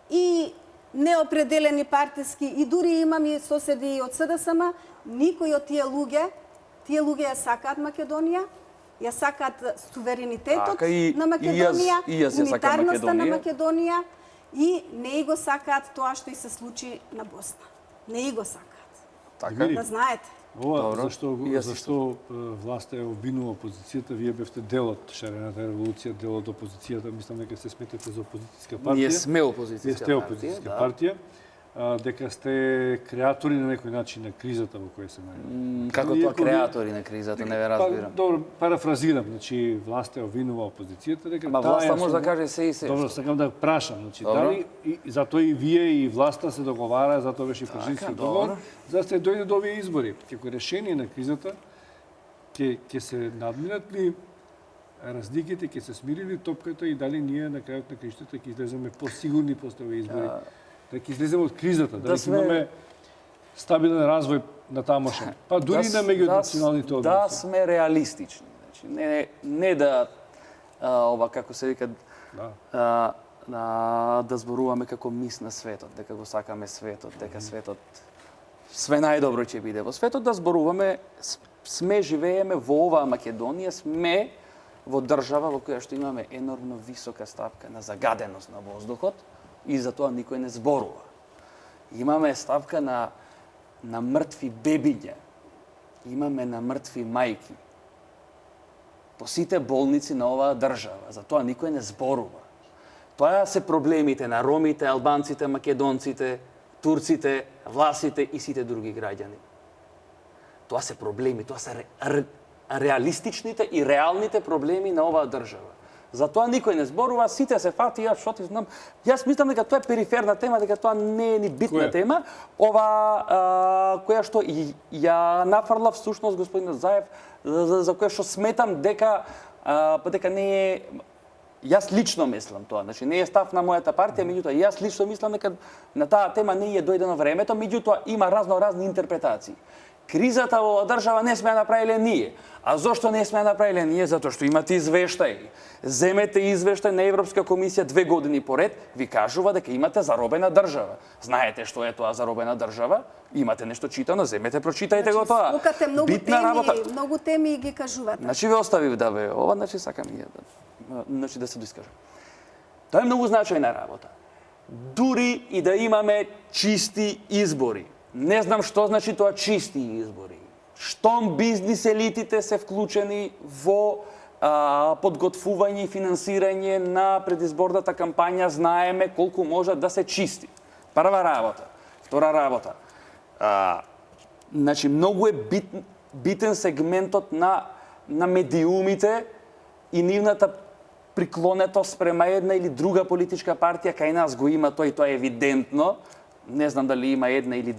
и неопределени партиски, и дури имам и соседи од СДСМ, никој од тие луѓе ја сакаат Македонија, ја сакаат суверенитетот Така, и на Македонија, и јас ја сакам унитарноста на Македонија. Македонија и не и го сакаат тоа што и се случи на Босна. Не и го сакаат. Така. Види. Да знаете. Ова, Добро. зашто, И јас зашто власта ја обвинува опозицијата, вие бевте дел од шарената револуција, дел од опозицијата, мислам дека се сметате за опозицијска партија. Ние сме Вие опозицијска сте партија. опозицијска да. партија, дека сте креатори на некој начин на кризата во која се најде. Како тоа креатори на кризата, не ве разбирам. Добро, парафразирам, значи власта ја обвинува опозицијата дека Ма таа власта ја може да слобо- каже се и се. Добро, сакам да прашам, значи Добро. дали и затоа и вие и власта се договара, затоа беше причински добро. договор, за да се дојде до овие избори. Како решение на кризата ќе се надминат ли разликите, ќе се смири ли топката и дали ние на крајот на краиштата ќе излеземе посигурни после овие избори, да ќе излеземе од кризата, дали ќе сме- имаме стабилен развој на тамошен, па дури на меѓунационалните односи. Да сме реалистични. Значи, не да ова како се вика Да. да зборуваме како мис на светот, дека го сакаме светот, дека светот све најдобро ќе биде во светот, да зборуваме сме живееме во оваа Македонија, сме во држава во која што имаме енормно висока стапка на загаденост на воздухот и за тоа никој не зборува. Имаме стапка на мртви бебиња. Имаме на мртви мајки. По сите болници на оваа држава. За тоа никој не зборува. Тоа се проблемите на ромите, албанците, македонците, турците, власите и сите други граѓани. Тоа се проблеми, тоа се реалистичните и реалните проблеми на оваа држава. За тоа никој не зборува, сите се фатија, што ти знам. Јас мислам дека тоа е периферна тема, дека тоа не е ни битна Која? тема. Ова која што ја нафрла всушност господинот Заев, за која што сметам дека не е Јас лично мислам тоа, значи не е став на мојата партија, меѓутоа јас лично мислам дека на таа тема не е дојдено времето, меѓутоа има разни интерпретации. Кризата во држава не сме ја направиле ние. А зошто не сме ја направиле ние? Затоа што имате извештај. Земете извештај на Европска комисија 2 години поред, ви кажува дека имате заробена држава. Знаете што е тоа заробена држава? Имате нешто читано, земете, прочитајте го тоа. Скокате многу теми ги кажувате. Значи ве оставив да ве ова, значи сакам и да се доискажам. Тоа е многу значајна работа. Дури и да имаме чисти избори. Не знам што значи тоа чисти избори. Штом бизнис елитите се вклучени во подготвување и финансирање на предизборната кампања, знаеме колку може да се чисти. Прва работа. Втора работа. Значи, многу е битен сегментот на медиумите и нивната приклонетост према една или друга политичка партија, кај нас го има тоа и тоа е евидентно. Не знам дали има една или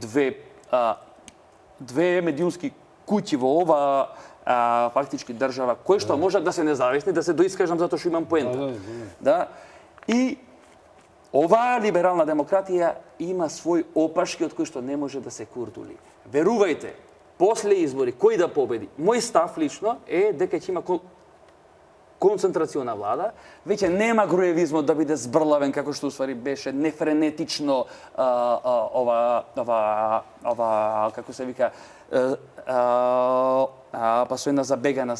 две медиумски куќи во ова фактички држава, кои што можат да се независни, да се доискажам затоа што имам поента. Да. И оваа либерална демократија има свој опашки од кои што не може да се куртули. Верувајте, после избори, кој да победи? Мој став лично е дека ќе има концентрациона влада, веќе нема груевизмот да биде збрлавен, како што уствари беше нефренетично како се вика, па со една забегана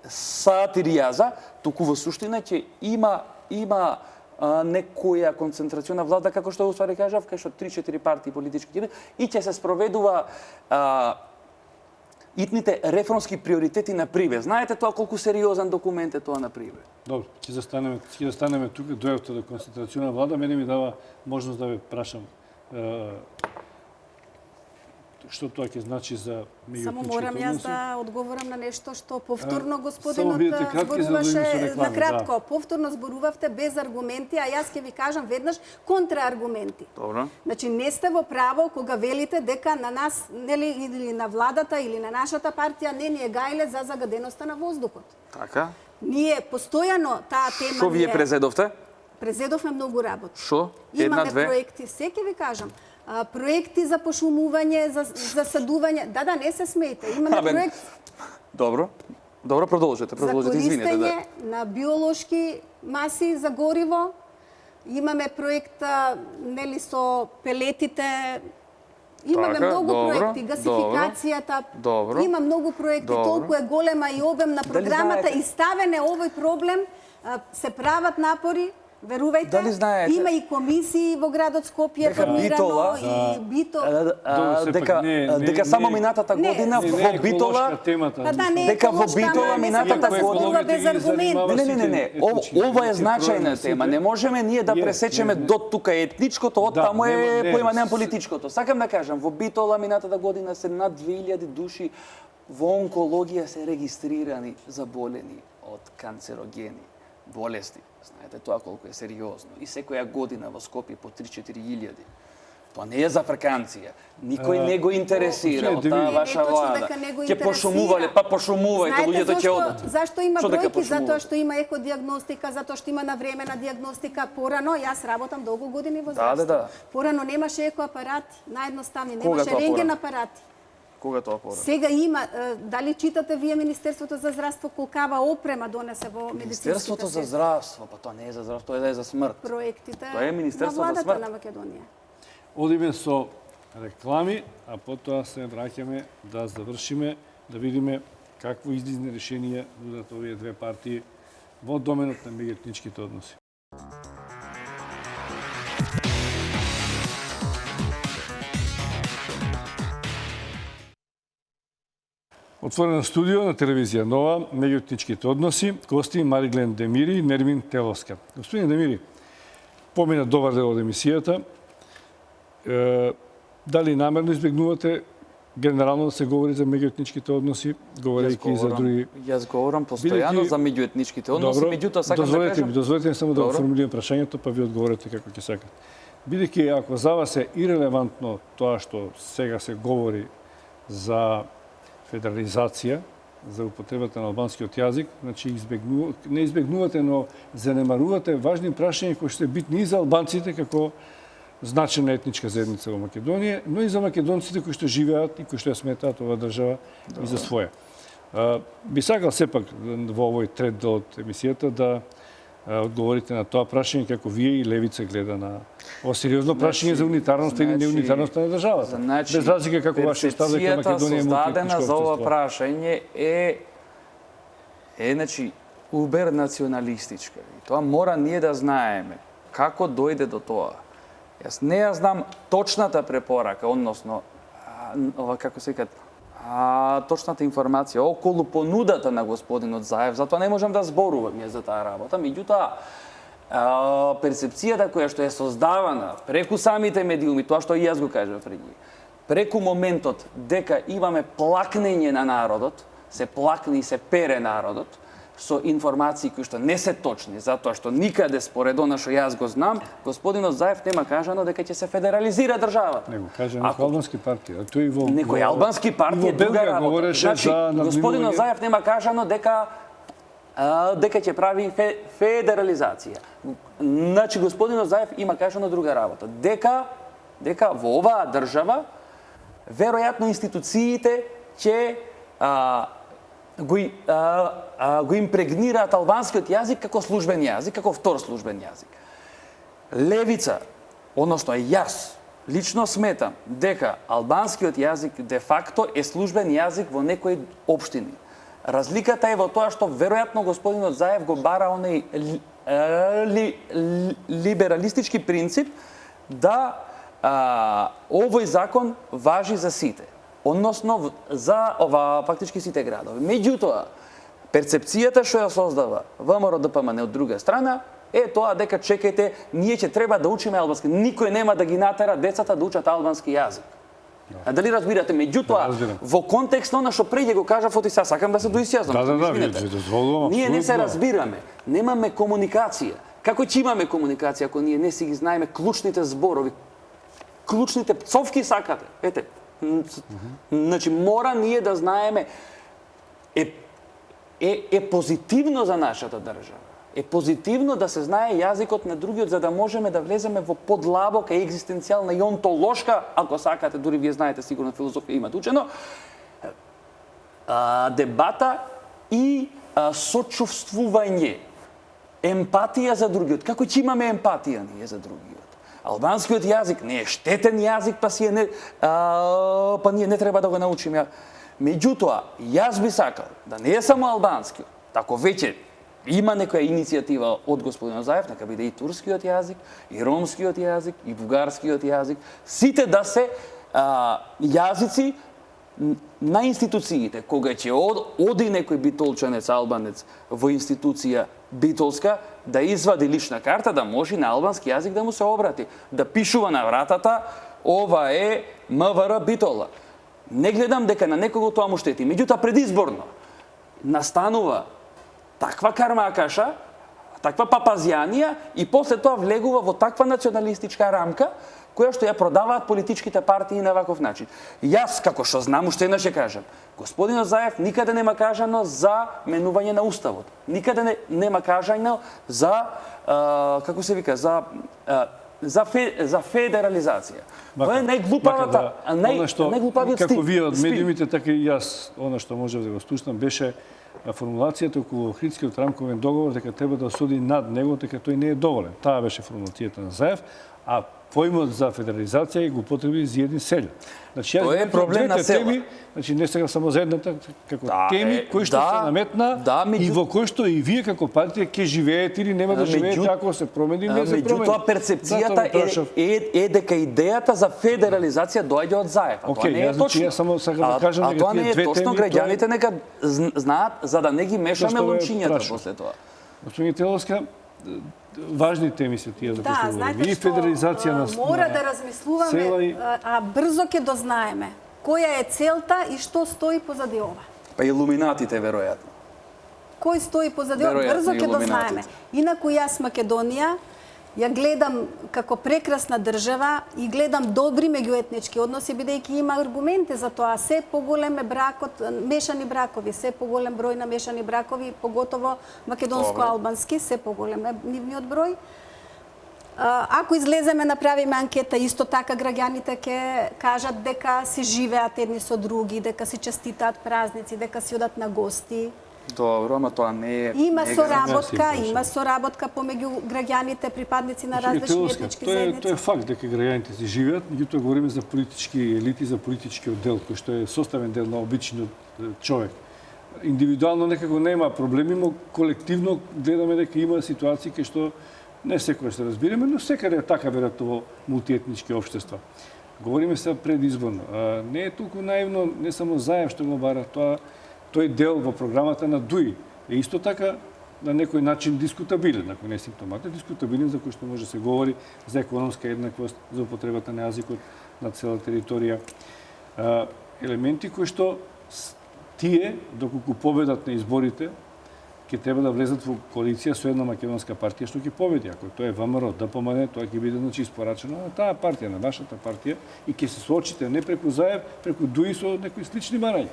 сатиријаза, туку во суштина ќе има некоја концентрациона влада, како што уствари кажав, кај што 3-4 партии политички и ќе се спроведува итните реформски приоритети на Прибе. Знаете тоа колку сериозен документ е тоа на Прибе? Добро, ќе застанеме тука, дојавте до концентрациона влада, мене ми дава можност да ве прашам што тоа ќе значи за меѓуетничките односи. Само морам јас да одговорам на нешто што повторно господинот зборуваше на кратко. Повторно зборувавте без аргументи, а јас ќе ви кажам веднаш контрааргументи. Добро. Значи не сте во право кога велите дека на нас или на владата или на нашата партија не ни е гајле за загаденоста на воздухот. Така. Ние постојано таа тема Што вие презедовте? Презедовме многу работи. Што? Имаме проекти, се ќе ви кажам. Проекти за пошумување, за садување. Да, не се смејте. Имаме проект. Добро, продолжете, За извинете. користење на биолошки маси за гориво. Имаме проект со пелетите. Имаме многу проекти, гасификацијата. Има многу проекти, толку е голема и обемна програмата и ставен е овој проблем, се прават напори. Верувајте, има и комисии во градот Скопје формирано и Битола. Дека само минатата година во Битола, дека во Битола минатата година без аргументи. Не. Ова е значајна тема. Не можеме ние да пресечеме до тука етничкото, од таму е поиманем политичкото. Сакам да кажам, во Битола минатата година се над 2000 души во онкологија се регистрирани заболени од канцерогени болести. Знаете тоа колку е сериозно. И секоја година во Скопје по 3-4 илјади. Тоа не е за фраканција. Никој не го интересира од таа ваша влада. Ќе пошумувале, па пошумувајте, луѓето ќе одат. Зашто има бројки? Затоа што има екодиагностика, затоа што има навремена диагностика. Порано, јас работам долго години во здравство. Порано немаше екоапарати, наедноставни, немаше рентген апарати. Кога тоа порано? Сега има, дали читате вие Министерството за здравство колкава опрема донесе во медицинските Министерството за здравство, па тоа не е за здравство, тоа е за смрт. Проектите тоа е Министерство на за владата смрт. на Македонија. Одиме со реклами, а потоа се враќаме да завршиме, да видиме какво излизни решенија нудат овие две партии во доменот на меѓуетничките односи. Отворено студио на телевизија Нова, меѓуетничките односи, гости Мариглен Демири и Нермин Теловска. Господин Демири, помина добар дел од емисијата. Дали намерно избегнувате генерално да се говори за меѓуетничките односи, говорејќи за други... Јас говорам постојано за меѓуетничките односи, меѓутоа сакам да кажам... Дозволете ми само да формулирам прашањето, па ви одговорете како ќе сакате. Бидејќи ако за вас е ирелевантно тоа што сега се говори за федерализација за употребата на албанскиот јазик, значи не избегнувате, но занемарувате важни прашања кои што се битни и за албанците како значена етничка заедница во Македонија, но и за македонците кои што живеат и кои што ја сметаат оваа држава и за своја. Би сакал сепак во овој трет дел од емисијата да одговорите на тоа прашање како вие и Левица гледа на ова сериозно прашање за унитарноста или неунитарноста на државата. Без разлика како вашиот став дека Македонија е мултиетничко за ова прашање е значи убер националистичка. И тоа мора ние да знаеме како дојде до тоа. Јас не ја знам точната препорака, односно ова како се кажат, точната информација околу понудата на господинот Заев, затоа не можам да зборувам ја за таа работа, меѓутоа перцепцијата која што е создавана преку самите медиуми, тоа што и јас го кажав пред нив, преку моментот дека имаме плакнење на народот, се плакне и се пере народот, со информации кои што не се точни, затоа што никаде според она што јас го знам, господинот Заев нема кажано дека ќе се федерализира државата. Него каже некој албански партија, тој во некој албански партија е друга работа. Значи, господинот Заев нема кажано дека ќе прави федерализација. Значи, господинот Заев има кажано друга работа. Дека во оваа држава веројатно институциите ќе го импрегнираат албанскиот јазик како службен јазик, како втор службен јазик. Левица, односно јас, лично сметам дека албанскиот јазик де факто е службен јазик во некои општини. Разликата е во тоа што веројатно господинот Заев го бара оној либералистички принцип да овој закон важи за сите. Односно за фактички сите градови. Меѓутоа, перцепцијата што ја создава ВМРО-ДПМН од друга страна е тоа дека чекајте, ние ќе треба да учиме албански. Никој нема да ги натера децата да учат албански јазик. А дали разбирате? Меѓутоа, во контекст на она што преќе го кажав, оти сега сакам да се доисјаснам. Да, ние не се разбираме, немаме комуникација. Како ќе имаме комуникација ако ние не си ги знаеме клучните зборови, клучните пцовки сакате? Ете, значи мора ние да знаеме е позитивно за нашата држава. Е позитивно да се знае јазикот на другиот за да можеме да влеземе во подлабока екзистенцијална и онтолошка, ако сакате, дури вие знаете сигурно филозофија имате учено, дебата и сочувствување, емпатија за другиот. Како ќе имаме емпатија ние за другиот? Албанскиот јазик не е штетен јазик, па ние не треба да го научиме. Меѓутоа, јас би сакал да не е само албанскиот, тако веќе има некоја иницијатива од господинот Заев, нека биде и турскиот јазик, и ромскиот јазик, и бугарскиот јазик, сите да се јазици на институциите. Кога ќе оди некој битолчанец, албанец во институција битолска, да извади лична карта, да може на албански јазик да му се обрати, да пишува на вратата, ова е МВР Битола. Не гледам дека на некого тоа му штети. Меѓутоа, предизборно настанува таква кармакаша, таква папазјанија и после тоа влегува во таква националистичка рамка, која што ја продаваат политичките партии на ваков начин. Јас, како што знам, уште еднаш ќе кажам, господинот Заев никаде нема кажано за менување на уставот. Никаде нема кажано за, како се вика, за федерализација. Тоа е најглупавата, најглупавиот стил. Како вие од медиумите, така и јас, она што можев да го слушнам, беше формулацијата околу Охридскиот рамковен договор, дека треба да осуди над него, дека тој не е доволен. Таа беше формулацијата на Заев, а поимот за федерализација го употреби за едни селја. Значи, тоа е проблем на села. Теми, значи не сега само за едната, како теми кои што се наметна и во кои што и вие како партија ќе живеете или нема да живеете ако се промени или не се промени. Меѓутоа перцепцијата е дека идејата за федерализација доаѓа од Заев. А тоа не е точно. Јас само сакам да кажам дека тоа не е точно, граѓаните нека знаат за да не ги мешаме лунчињата после тоа. Господин Теловска, важни теми се тие за кои што говорим. И федерализација на мора да размислуваме, а брзо ќе дознаеме која е целта и што стои позади ова. Па илуминатите веројатно. Кој стои позади ова, брзо ќе дознаеме. Инаку јас Македонија ја гледам како прекрасна држава и гледам добри меѓуетнички односи, бидејќи има аргументи за тоа. Се поголем е бракот, мешани бракови, се поголем број на мешани бракови, поготово македонско-албански, се поголем е нивниот број. Ако излеземе, направиме анкета, исто така граѓаните ќе кажат дека си живеат едни со други, дека си честитаат празници, дека си одат на гости. Добро, ама тоа не е... Има соработка помеѓу граѓаните, припадници на различни етнички заедници. Тоа е факт дека граѓаните си живеат, меѓутоа говориме за политички елити, за политички оддел, кој што е составен дел на обичниот човек. Индивидуално некако нема проблеми, но колективно гледаме дека има ситуации кај што не секој се разбираме, но секаде е така веројатно во мултиетнички општества. Говориме се предизборно. Не е толку наивно, не само Заев што го бара, тој дел во програмата на ДУИ е исто така на некој начин дискутабилен, ако не е симптоматен, дискутабилен за кој што може да се говори за економска еднаквост, за употребата на јазикот на цела територија. Елементи кои што тие, доколку победат на изборите, ќе треба да влезат во коалиција со една македонска партија што ќе победи. Ако тоа е ВМРО, ДПМН, тоа ќе биде испорачено на таа партија, на вашата партија и ќе се соочите не преку Заев, преку ДУИ со некои слични марања.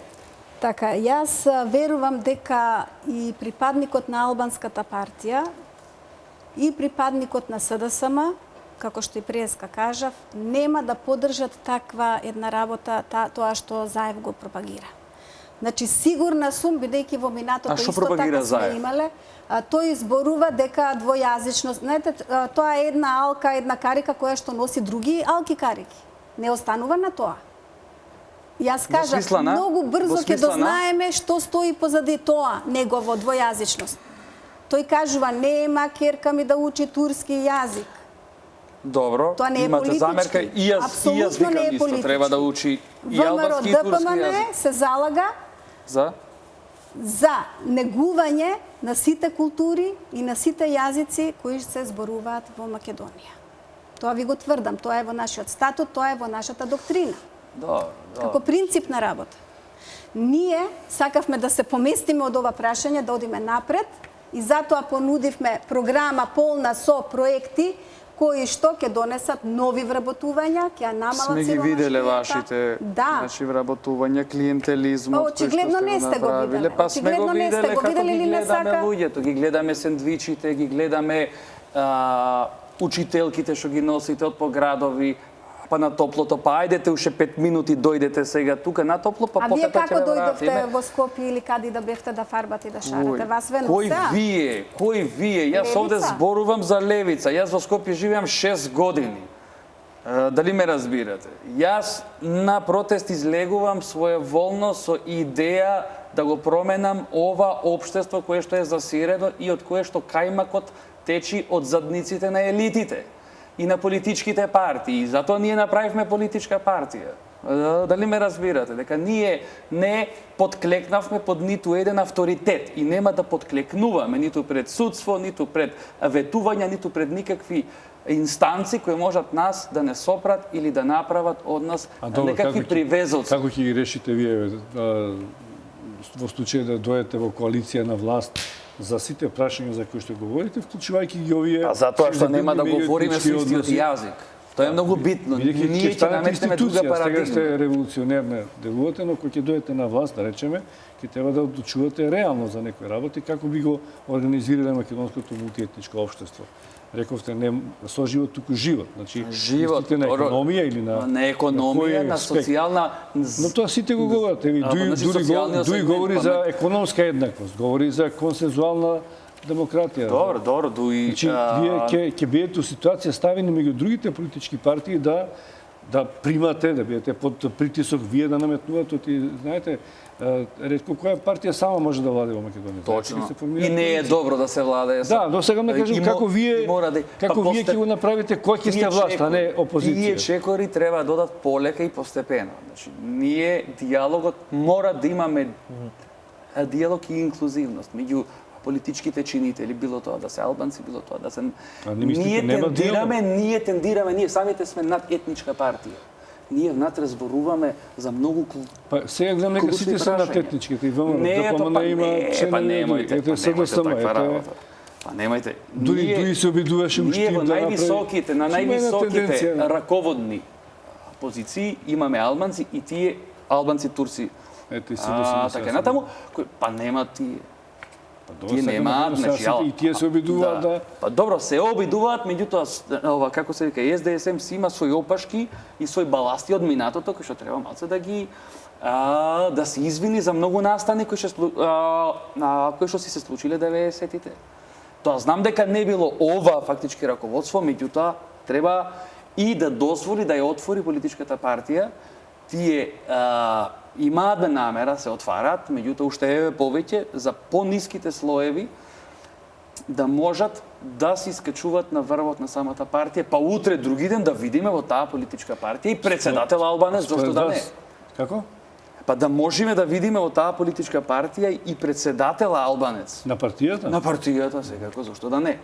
Така, јас верувам дека и припадникот на албанската партија и припадникот на СДСМ, како што и преска кажав, нема да поддржат таква една работа, тоа што Заев го пропагира. Значи, сигурна сум, бидејќи во минатото исто така сме имале, тој зборува дека двојазичност, знаете, тоа е една алка, една карика која што носи други алки карики. Не останува на тоа. Јас кажав, многу брзо ќе дознаеме што стои позади тоа, негово двојазичност. Тој кажува, нема керка ми да учи турски јазик. Добро, имате замерка и јас викам исто, треба да учи и албански и турски јазик. се залага за негување на сите култури и на сите јазици кои се зборуваат во Македонија. Тоа ви го тврдам, тоа е во нашиот статут, тоа е во нашата доктрина. Како принцип на работа. Ние сакавме да се поместиме од ова прашање, да одиме напред и затоа понудивме програма полна со проекти кои што ќе донесат нови вработувања, ќе намалат сиромашнијата. Сме ги виделе вашите вработувања, клиентелизмот, очигледно не сте го виделе. Па сме го виделе како ги гледаме луѓето, ги гледаме сендвичите, ги гледаме учителките што ги носите од поградови, па на топлото, па ајдете уште 5 минути, дојдете сега тука на топло, па поката ќе вратиме. А вие како дојдовте во Скопје или каде да бевте да фарбате и да шарате? Вас ве носа? Кој вие? Јас овде зборувам за левица. Јас во Скопје живеам 6 години. Дали ме разбирате? Јас на протест излегувам своеволно со идеја да го променам ова општество кое што е засирено и од кое што кајмакот течи од задниците на елитите и на политичките партии. Затоа ние направивме политичка партија. Дали ме разбирате? Дека ние не подклекнавме под ниту еден авторитет и нема да подклекнуваме ниту пред судство, ниту пред ветувања, ниту пред никакви инстанци кои можат нас да не сопрат или да направат од нас некакви привезоци. Како ќе ги решите вие во случај да дојдете во коалиција на власт за сите прашања за кои што говорите, вклучувајќи ги овие... А затоа што нема да говориме со истиот јазик. Тоа е многу битно. Ние ќе наметнеме друга парадигма. Сега сте револуционерна делувате, но кога ќе дојдете на власт, да речеме, ќе треба да одлучувате реално за некои работи, како би го организирале македонското мултиетничко општество. Рековте не соживот, туку живот. Значи, живот на економија или на економија, на социјална... Но тоа сите го говорат. Дуи говори за економска еднаквост, говори за консензуална демократија. Добро, Дуи... Значи, вие ќе бидете у ситуација ставени меѓу другите политички партии да примате, да бидете под притисок, вие да наметнувате, знаете, ретко која партија сама може да владе во Македонија. Точно. И не е добро да се владее. Да, но сега ме кажам како вие ќе го направите кој ќе сте власт, а не опозиција. Тие чекори треба да одат полека и постепено. Значи, ние диалогот мора да имаме диалог и инклузивност меѓу политичките чинители, било тоа да се албанци, било тоа да се... Ние тендираме, ние самите сме надетничка партија. Ние внатре зборуваме за многу Па сега гледам нека сите се надетничките и ВМРО, ДПМН има немојте таква работа. Па немајте. Дури се обидуваше уште Ние во да највисоките, на направи- највисоките тенденција. раководни позиции имаме албанци и тие албанци турци. Ето и се до Така натаму, кои па нема тие. Па Тие немаат, значи, и тие се обидуваат да Па добро, се обидуваат, меѓутоа ова како се вика, СДСМ си има своји опашки и своји баласти од минатото кои што треба малце да ги да се извини за многу настани кои што си се случиле 90-тите. Тоа знам дека не било ова фактички раководство, меѓутоа треба и да дозволи да ја отвори политичката партија. Тие имаат намера, се отварат, меѓутоа уште е повеќе за пониските слоеви да можат да се искачуваат на врвот на самата партија, па утре други ден да видиме во таа политичка партија и председател албанец, зошто да не? Како? Па да можеме да видиме во таа политичка партија и председател албанец. На партијата? На партијата, секако, зошто да не?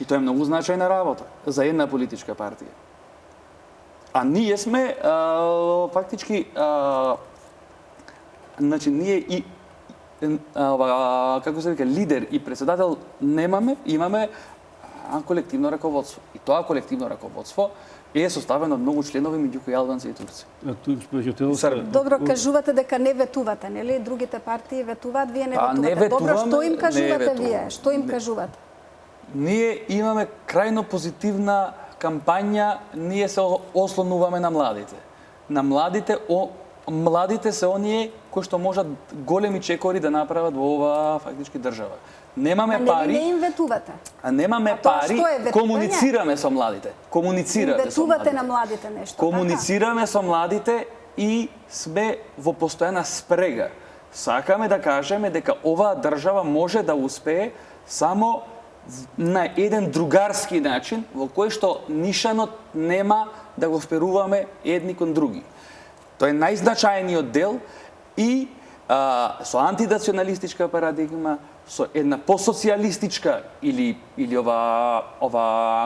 И тоа е многу значајна работа за една политичка партија. А ние сме фактички значи ние и како се вика лидер и председател немаме, имаме колективно раководство. И тоа колективно раководство е составено од многу членови меѓу кои албанци и турци. Добро, кажувате дека не ветувате, нели? Другите партии ветуваат, вие не Па, не ветувате. Добро, ветуваме, што им кажувате не вие? ветуваме. Што им кажувате? Ние имаме крајно позитивна кампања, ние се ослонуваме на младите. На младите, младите се оние кои што можат големи чекори да направат во оваа фактички држава. Немаме пари. Не им ветувате. А немаме тоа пари, што е ветување? комуницираме со младите. Комуницираме со Ветувате младите. на младите нешто, така? Комуницираме со младите и сме во постојана спрега. Сакаме да кажеме дека оваа држава може да успее само на еден другарски начин, во кој што нишанот нема да го вперуваме едни кон други. Тоа е најзначајниот дел и со антинационалистичка парадигма, со една посоцијалистичка или ова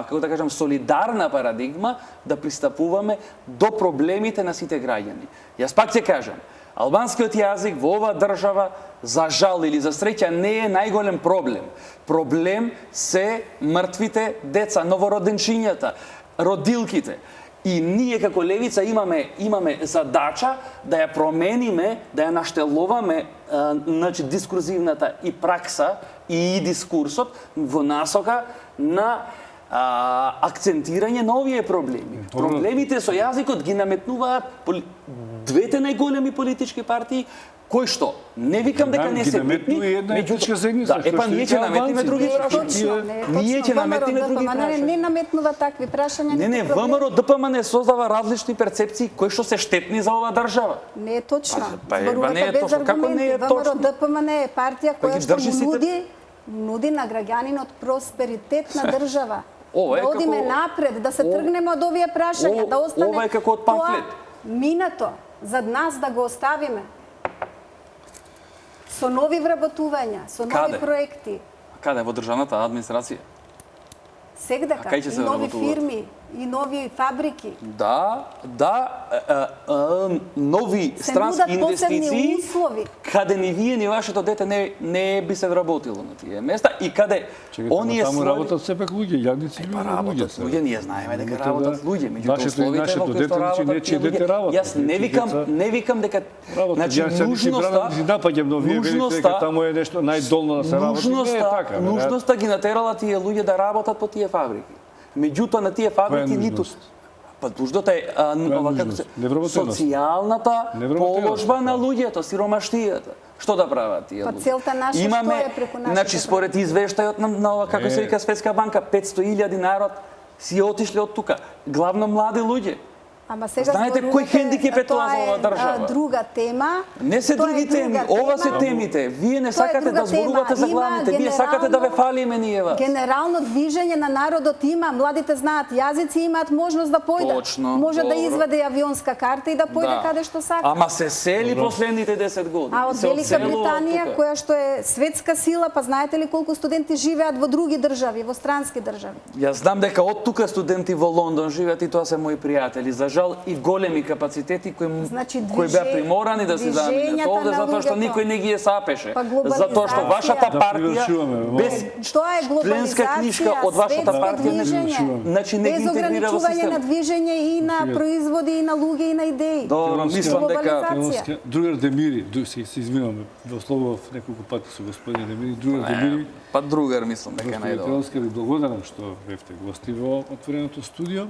како да кажам солидарна парадигма да пристапуваме до проблемите на сите граѓани. Јас пак ќе кажам, албанскиот јазик во оваа држава за жал или за среќа не е најголем проблем. Проблем се мртвите деца, новороденчињата, родилките. И ние како левица имаме задача да ја промениме, да ја наштелуваме значи дискурзивната и пракса и дискурсот во насока на акцентирање на овие проблеми. Проблемите со јазикот ги наметнуваат двете најголеми политички партии кои што не викам дека не се битни, меѓутоа епа ние ќе наметниме други прашања. Ние ќе наметниме други прашања. Не наметнува такви прашања. Не, ВМРО ДПМН создава различни перцепции кои што се штетни за оваа држава. Не е точно. Не е точно. Како не е точно? ВМРО ДПМН е партија која што држи сите- нуди на граѓанинот просперитет на држава. Ова е Да одиме како- напред, да се тргнеме од овие прашања, да остане ова е како од памфлет. тоа минато зад нас да го оставиме. Со нови вработувања, со нови Каде? проекти. Каде во државната администрација? Сегдека, кај ќе се и нови вработуваат? фирми, и нови фабрики. Да, нови Се странски нудат посебни инвестиции, услови. каде ни вие, ни вашето дете не би се вработило на тие места и каде оние таму своји... работат сепак луѓе, јадници луѓе, Работат луѓе, ние знаеме дека Меѓутоа, работат луѓе, меѓутоа вашето и условите нашето во кои дете, што значи работат нечие тие дете луѓе. работат, Јас деца не викам дека значи Јас се нужноста си напаѓам, но вие велите дека таму е нешто најдолно да се работи. Не е така, нужноста ги натерала тие луѓе да работат по тие фабрики. Меѓутоа на тие фабрики ниту па нуждата е како се социјалната положба на луѓето, сиромаштијата. Што да прават тие луѓе? Па целта наша што е преку нашите? Значи според извештајот на како се вика Светска банка 500.000 народ си отишле од тука, главно млади луѓе. Ама сега знаете кој хендикеп е тоа за оваа држава? Тоа е друга тема. Не се други теми, ова се темите. Вие не сакате да зборувате за главните, вие сакате да ве фалиме ние вас. Генерално движење на народот има, младите знаат јазици, имаат можност да појдат. Точно, може добро. да изваде авионска карта и да појде каде што сака. Ама се сели последните 10 години. А од Велика Британија, која што е светска сила, па знаете ли колку студенти живеат во други држави, во странски држави? Јас знам дека од тука студенти во Лондон живеат и тоа се мои пријатели. За жал и големи капацитети кои Значи, беа приморани да се заменат овде движењата на затоа што луѓето. никој не ги е сапеше. Па Затоа што глобализација. вашата Да партија привршуваме, без Тоа е членска глобализација, книжка од вашата светско партија не движење, Значи не ги без интегрира во ограничување на системот. движење и на производи, и на луѓе, и на идеи. Добро, мислам дека Глобализација. Другар Демири, се извинувам, во словов неколку пати со господин Демири, другар Демири, па другар мислам дека Господи најдобро. Телска, ви благодарам што бевте гости во отвореното студио.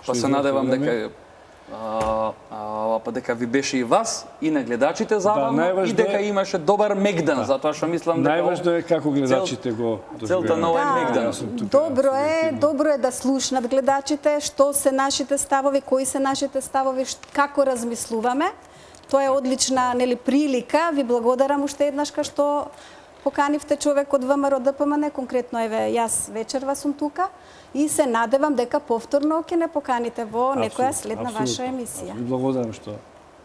Па се надевам дека па дека ви беше и вас и на гледачите забавно и најважно дека е- имаше добар мегдан, затоа што мислам дека Најважно е како гледачите го целта на овој мегдан. Добро е да слушнат гледачите што се нашите ставови, кои се нашите ставови, како размислуваме. Тоа е одлична прилика. Ви благодарам уште еднаш што поканивте човек од ВМРО ДПМН, конкретно еве јас вечерва сум тука и се надевам дека повторно ќе не поканите во некоја следна ваша емисија. Ви благодарам што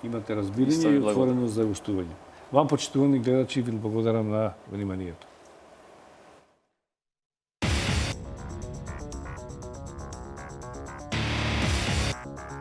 имате Исто разбирање ви и благодарам. отвореност за гостување. Вам, почитувани гледачи, ви благодарам на вниманието.